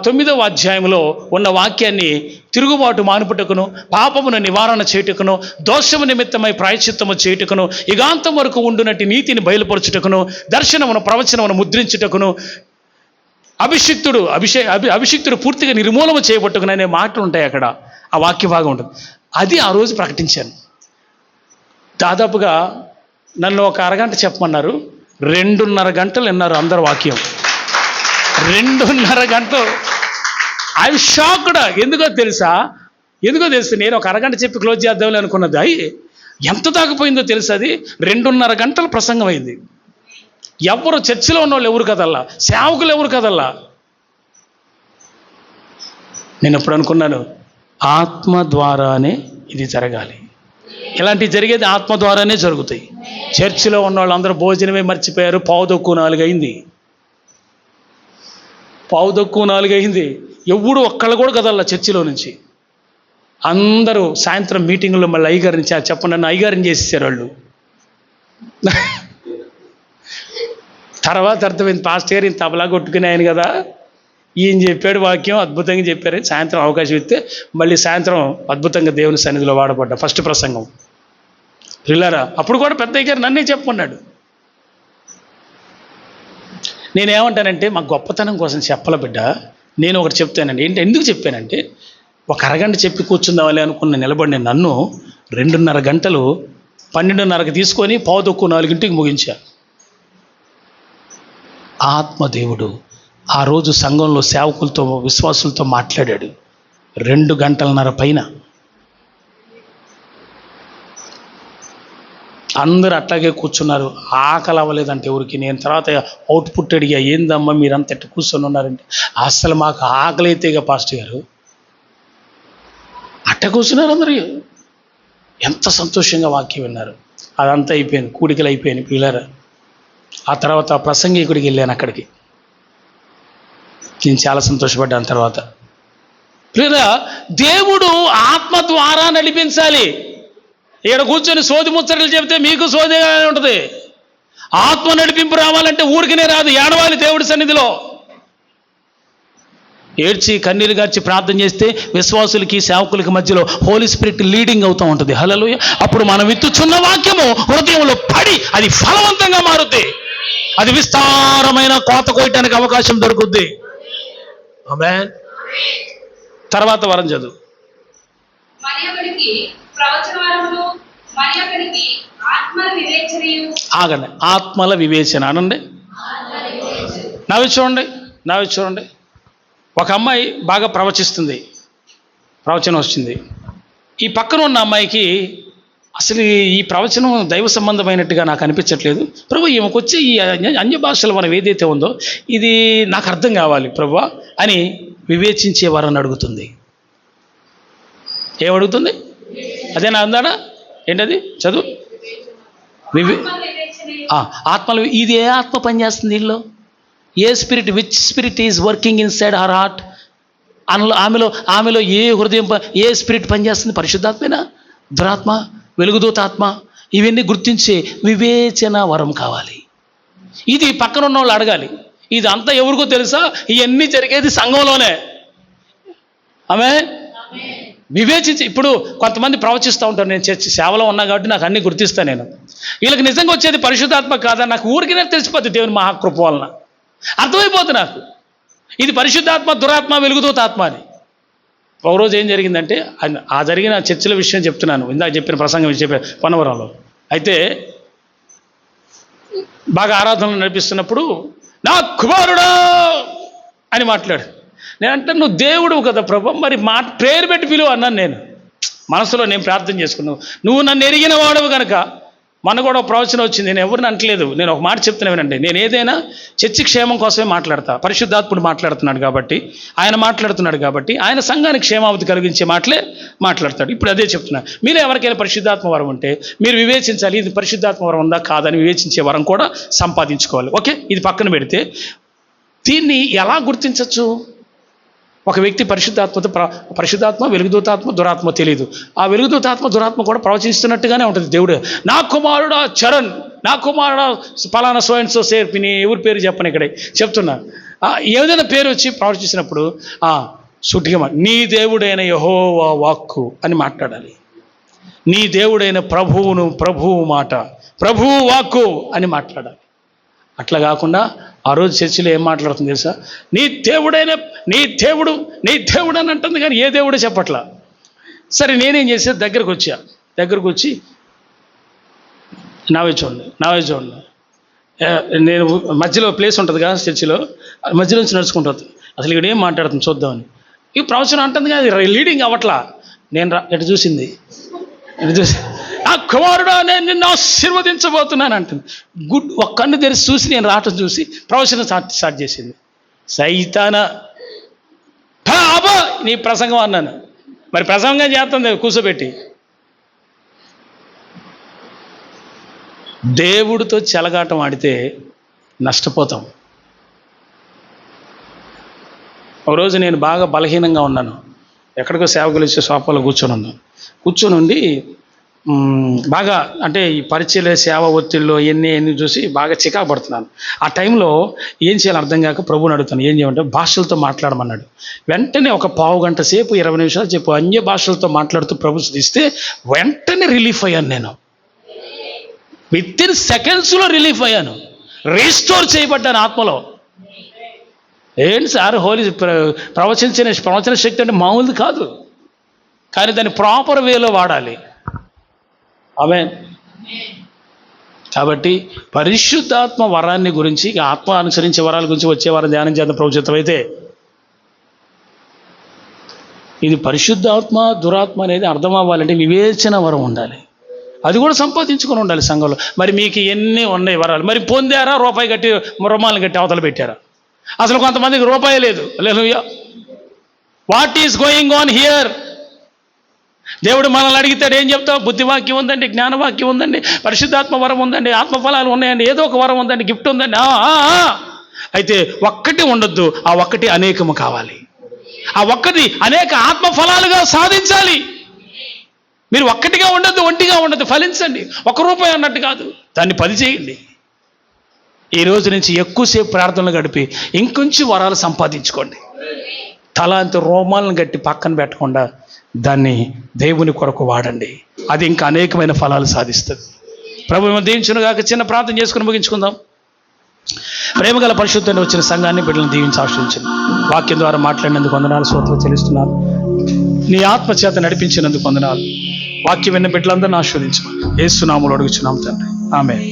9వ అధ్యాయంలో ఉన్న వాక్యాన్ని తిరుగుబాటు మానుపుటకును, పాపమును నివారణ చేయుటకును, దోషము నిమిత్తమై ప్రాయశ్చిత్తము చేయుటకును, యుగాంతం వరకు ఉండునట్టి నీతిని బయలుపరచుటకును, దర్శనమును ప్రవచనమును ముద్రించుటకును, అభిషిక్తుడు పూర్తిగా నిర్మూలన చేయబట్టుకుని అనే మాటలు ఉంటాయి అక్కడ. ఆ వాక్య భాగం ఉంటుంది. అది ఆ రోజు ప్రకటించాను. దాదాపుగా నన్ను ఒక అరగంట చెప్పమన్నారు, 2.5 గంటలు విన్నారు అందరు వాక్యం. 2.5 గంటలు. I shocked. ఎందుకో తెలుసా, నేను ఒక అరగంట చెప్పి క్లోజ్ చేద్దామని అనుకున్నది ఎంత దాకపోయిందో తెలుసా? అది 2.5 గంటల ప్రసంగం అయింది. ఎవరు చర్చిలో ఉన్న వాళ్ళు ఎవరు కదల్లా, సేవకులు ఎవరు కదల్లా. నేను ఎప్పుడు అనుకున్నాను, ఆత్మ ద్వారానే ఇది జరగాలి. ఇలాంటివి జరిగేది ఆత్మ ద్వారానే జరుగుతాయి. చర్చిలో ఉన్న వాళ్ళందరూ భోజనమే మర్చిపోయారు. 3:45 అయింది. 3:45 అయింది. ఎవడు ఒక్కళ్ళు కూడా కదల్లా చర్చిలో నుంచి. అందరూ సాయంత్రం మీటింగ్లో మళ్ళీ అయ్యగారిని చెప్పండి అయ్యగారిని చేసేసారు వాళ్ళు. తర్వాత అర్థమైంది, పాస్టర్ గారు ఇంత తబలా కొట్టుకుని ఆయన కదా, ఈయన చెప్పాడు వాక్యం, అద్భుతంగా చెప్పారు. సాయంత్రం అవకాశం ఇస్తే మళ్ళీ సాయంత్రం అద్భుతంగా దేవుని సన్నిధిలో వాడబడ్డా. ఫస్ట్ ప్రసంగం పిల్లరా. అప్పుడు కూడా పెద్దయ్య గారు నన్నే చెప్పమన్నాడు. నేనేమంటానంటే, మా గొప్పతనం కోసం చెప్పల బిడ్డ, నేను ఒకటి చెప్తానండి. ఎందుకు చెప్పానంటే, ఒక అరగంట చెప్పి కూర్చుందామని అనుకున్న నిలబడిన నన్ను 2.5 గంటలు 12:30కి తీసుకొని 3:45 ముగించా. ఆత్మదేవుడు ఆ రోజు సంఘంలో సేవకులతో, విశ్వాసులతో మాట్లాడాడు 2 గంటలన్నర పైన. అందరూ అట్లాగే కూర్చున్నారు. ఆకలి అవ్వలేదంటే ఎవరికి. నేను తర్వాత అవుట్పుట్ అడిగా, ఏందమ్మా మీరంతా ఎట్ట కూర్చొని ఉన్నారంటే, అసలు మాకు ఆకలి అయితేగా పాస్టర్ గారు, అట్ట కూర్చున్నారు అందరూ, ఎంత సంతోషంగా వాక్యం విన్నారు. అదంతా అయిపోయింది, కూడికలు అయిపోయాయి పిల్లరా. ఆ తర్వాత ప్రసంగికుడికి వెళ్ళాను, అక్కడికి నేను చాలా సంతోషపడ్డాను. తర్వాత లేదా దేవుడు ఆత్మ ద్వారా నడిపించాలి. ఇక్కడ కూర్చొని సోది ముచ్చటలు చెబితే మీకు సోదిగానే ఉంటుంది. ఆత్మ నడిపింపు రావాలంటే ఊరికనే రాదు, ఏడవాలి దేవుడి సన్నిధిలో. ఏడ్చి కన్నీరు గార్చి ప్రార్థన చేస్తే విశ్వాసులకి సేవకులకి మధ్యలో హోలీ స్పిరిట్ లీడింగ్ అవుతూ ఉంటుంది. హల్లెలూయా. అప్పుడు మనం విత్తుచున్న వాక్యము హృదయంలో పడి అది ఫలవంతంగా మారుద్ది. అది విస్తారమైన కోత కోయటానికి అవకాశం దొరుకుద్ది. ఆమేన్. తర్వాత వరం చదువు. ఆగండి, ఆత్మల వివేచన అనండి. నావి చూడండి. ఒక అమ్మాయి బాగా ప్రవచిస్తుంది, ప్రవచనం వచ్చింది. ఈ పక్కన ఉన్న అమ్మాయికి అసలు ఈ ప్రవచనం దైవ సంబంధమైనట్టుగా నాకు అనిపించట్లేదు. ప్రభు ఈమెకు వచ్చి ఈ అన్య భాషల వరం ఏదైతే ఉందో ఇది నాకు అర్థం కావాలి ప్రభు అని వివేచించేవారని అడుగుతుంది. ఏమడుగుతుంది? అదేనా అందాడా? ఏంటది? చదువు. ఆత్మలు. ఇది ఏ ఆత్మ పనిచేస్తుంది వీళ్ళు? ఏ spirit, which spirit is working in side her heart? ఆమెలో ఏ హృదయం, ఏ స్పిరిట్ పనిచేస్తుంది? పరిశుద్ధాత్మేనా, దురాత్మ, వెలుగుదూతాత్మ? ఇవన్నీ గుర్తించే వివేచన వరం కావాలి. ఇది పక్కన ఉన్న వాళ్ళు అడగాలి. ఇది అంతా ఎవరికో తెలుసా? ఇవన్నీ జరిగేది సంఘంలోనే. ఆమె వివేచించి, ఇప్పుడు కొంతమంది ప్రవచిస్తూ ఉంటారు. నేను చర్చి సేవలో ఉన్నా కాబట్టి నాకు అన్నీ గుర్తిస్తాను. నేను వీళ్ళకి నిజంగా వచ్చేది పరిశుద్ధాత్మ కాదా నాకు ఊరికినే తెలిసిపోద్ది. దేవుని మహాకృప వలన అర్థమైపోతుంది నాకు ఇది పరిశుద్ధాత్మ, దురాత్మ, వెలుగుదూతాత్మ అని. ఒకరోజు ఏం జరిగిందంటే, ఆ జరిగిన చర్చల విషయం చెప్తున్నాను, ఇందాక చెప్పిన ప్రసంగం చెప్పాను పొన్నవరంలో. అయితే బాగా ఆరాధనలు నడిపిస్తున్నప్పుడు నా కుమారుడా అని మాట్లాడు. నేను అంటే నువ్వు దేవుడు కదా ప్రభు, మరి పేరు పెట్టి పిలువు అన్నాను. నేను మనసులో నేను ప్రార్థన చేసుకున్నావు, నువ్వు నన్ను ఎరిగిన వాడవు కనుక. మన కూడా ఒక ప్రవచనం వచ్చింది, నేను ఎవరిని అంటలేదు, నేను ఒక మాట చెప్తున్నానండి. నేను ఏదైనా చర్చి క్షేమం కోసమే మాట్లాడతా. పరిశుద్ధాత్ముడు మాట్లాడుతున్నాడు కాబట్టి, ఆయన మాట్లాడుతున్నాడు కాబట్టి, ఆయన సంఘానికి క్షేమావధి కలిగించే మాటలే మాట్లాడతాడు. ఇప్పుడు అదే చెప్తున్నా, మీరు ఎవరికైనా పరిశుద్ధాత్మ వరం ఉంటే మీరు వివేచించాలి, ఇది పరిశుద్ధాత్మ వరం ఉందా కాదని వివేచించే వరం కూడా సంపాదించుకోవాలి. ఓకే, ఇది పక్కన పెడితే దీన్ని ఎలా గుర్తించవచ్చు? ఒక వ్యక్తి పరిశుద్ధాత్మ, వెలుగుదూతాత్మ, దురాత్మ తెలియదు. ఆ వెలుగుదూతాత్మ, దురాత్మ కూడా ప్రవచిస్తున్నట్టుగానే ఉంటుంది. దేవుడు నా కుమారుడా చరణ్, నా కుమారుడా పలానా సో అండ్ సో సేర్పిని, ఎవరి పేరు చెప్పని ఇక్కడ చెప్తున్నా. ఏదైనా పేరు వచ్చి ప్రవచించినప్పుడు సూటిగా నీ దేవుడైన యెహోవా వాక్కు అని మాట్లాడాలి. నీ దేవుడైన ప్రభువు మాట, ప్రభువు వాక్కు అని మాట్లాడాలి. అట్లా కాకుండా ఆ రోజు చర్చిలో ఏం మాట్లాడుతుంది తెలుసా? నీ దేవుడు అని అంటుంది, కానీ ఏ దేవుడో చెప్పట్లా. సరే నేనేం చేసా, దగ్గరకు వచ్చి నావే చూడండి. నేను మధ్యలో ప్లేస్ ఉంటుంది కదా చర్చిలో, మధ్యలో నుంచి నడుచుకుంటుంది. అసలు ఇక్కడ ఏం మాట్లాడుతుంది చూద్దామని. ఈ ప్రవచనం అంటుంది కానీ లీడింగ్ అవ్వట్లా. నేను ఎటు చూసి నా కుమారుడా నేను నిన్ను ఆశీర్వదించబోతున్నాను అంటుంది. ఒక కన్ను తెరిచి చూసి నేను రావటం చూసి ప్రవచనం స్టార్ట్ చేసింది. సైతానా అబ్బా నీ ప్రసంగం అన్నాను. మరి ప్రసంగం చేస్తుంది కూర్చోబెట్టి. దేవుడితో చెలగాటం ఆడితే నష్టపోతాం. ఒకరోజు నేను బాగా బలహీనంగా ఉన్నాను. ఎక్కడికో సేవకులు ఇచ్చే సోఫాలో కూర్చొని ఉండి బాగా అంటే ఈ పరిచయ సేవ ఒత్తిళ్ళు ఎన్ని చూసి బాగా చికాకు పడుతున్నాను. ఆ టైంలో ఏం చేయాలో అర్థం కాక ప్రభువుని అడుగుతాను, ఏం చేయమంటే భాషలతో మాట్లాడమన్నాడు. వెంటనే ఒక పావు గంట సేపు 20 నిమిషాలు చెప్పు అన్య భాషలతో మాట్లాడుతూ ప్రభు ఇస్తే వెంటనే రిలీఫ్ అయ్యాను. నేను వితిన్ సెకండ్స్లో రిలీఫ్ అయ్యాను, రీస్టోర్ చేయబడ్డాను ఆత్మలో. ఏంటి సార్ హోలీ ప్రవచన శక్తి అంటే మామూలుది కాదు, కానీ దాన్ని ప్రాపర్ వేలో వాడాలి. ఆమేన్. కాబట్టి పరిశుద్ధాత్మ వరాన్ని గురించి, ఆత్మ అనుసరించే వరాల గురించి వచ్చే వారం ధ్యానం చేద్దాం ప్రభుత్వం. అయితే ఇది పరిశుద్ధాత్మ, దురాత్మ అనేది అర్థం అవ్వాలంటే వివేచన వరం ఉండాలి. అది కూడా సంపాదించుకొని ఉండాలి సంఘంలో. మరి మీకు ఎన్ని ఉన్నాయి వరాలు? మరి పొందారా? రూపాయి కట్టి రుమాలను కట్టి అవతల పెట్టారా? అసలు కొంతమందికి రూపాయి లేదు. Hallelujah. What is going on here? దేవుడు మనల్ని అడిగితాడు, ఏం చెప్తావు? బుద్ధివాక్యం ఉందండి, జ్ఞానవాక్యం ఉందండి, పరిశుద్ధాత్మ వరం ఉందండి, ఆత్మఫలాలు ఉన్నాయండి, ఏదో ఒక వరం ఉందండి, గిఫ్ట్ ఉందండి. అయితే ఒక్కటి ఉండొద్దు, ఆ ఒక్కటి అనేకము కావాలి. ఆ ఒక్కటి అనేక ఆత్మఫలాలుగా సాధించాలి. మీరు ఒక్కటిగా ఉండొద్దు, ఒంటిగా ఉండొద్దు, ఫలించండి. ₹1 అన్నట్టు కాదు, దాన్ని 10 చేయండి. ఈ రోజు నుంచి ఎక్కువసేపు ప్రార్థనలు గడిపి ఇంకొంచెం వరాలు సంపాదించుకోండి. తలాంతి రోమాలను గట్టి పక్కన పెట్టకుండా దాన్ని దేవుని కొరకు వాడండి. అది ఇంకా అనేకమైన ఫలాలు సాధిస్తుంది. ప్రభువు దీవించునుగాక. చిన్న ప్రార్థన చేసుకుని ముగించుకుందాం. ప్రేమగల పరిశుద్ధంగా వచ్చిన సంఘాన్ని, బిడ్డలను దీవించి ఆశ్రయించండి. వాక్యం ద్వారా మాట్లాడినందుకు వందనాలు, స్తోత్రం చెల్లిస్తున్నాను. నీ ఆత్మ చేత నడిపించినందుకు వందనాలు. వాక్యం విన్న బిడ్డలందరినీ ఆశీర్వదించు. యేసు నామములో అడుగుచున్నాం తండ్రి, ఆమేన్.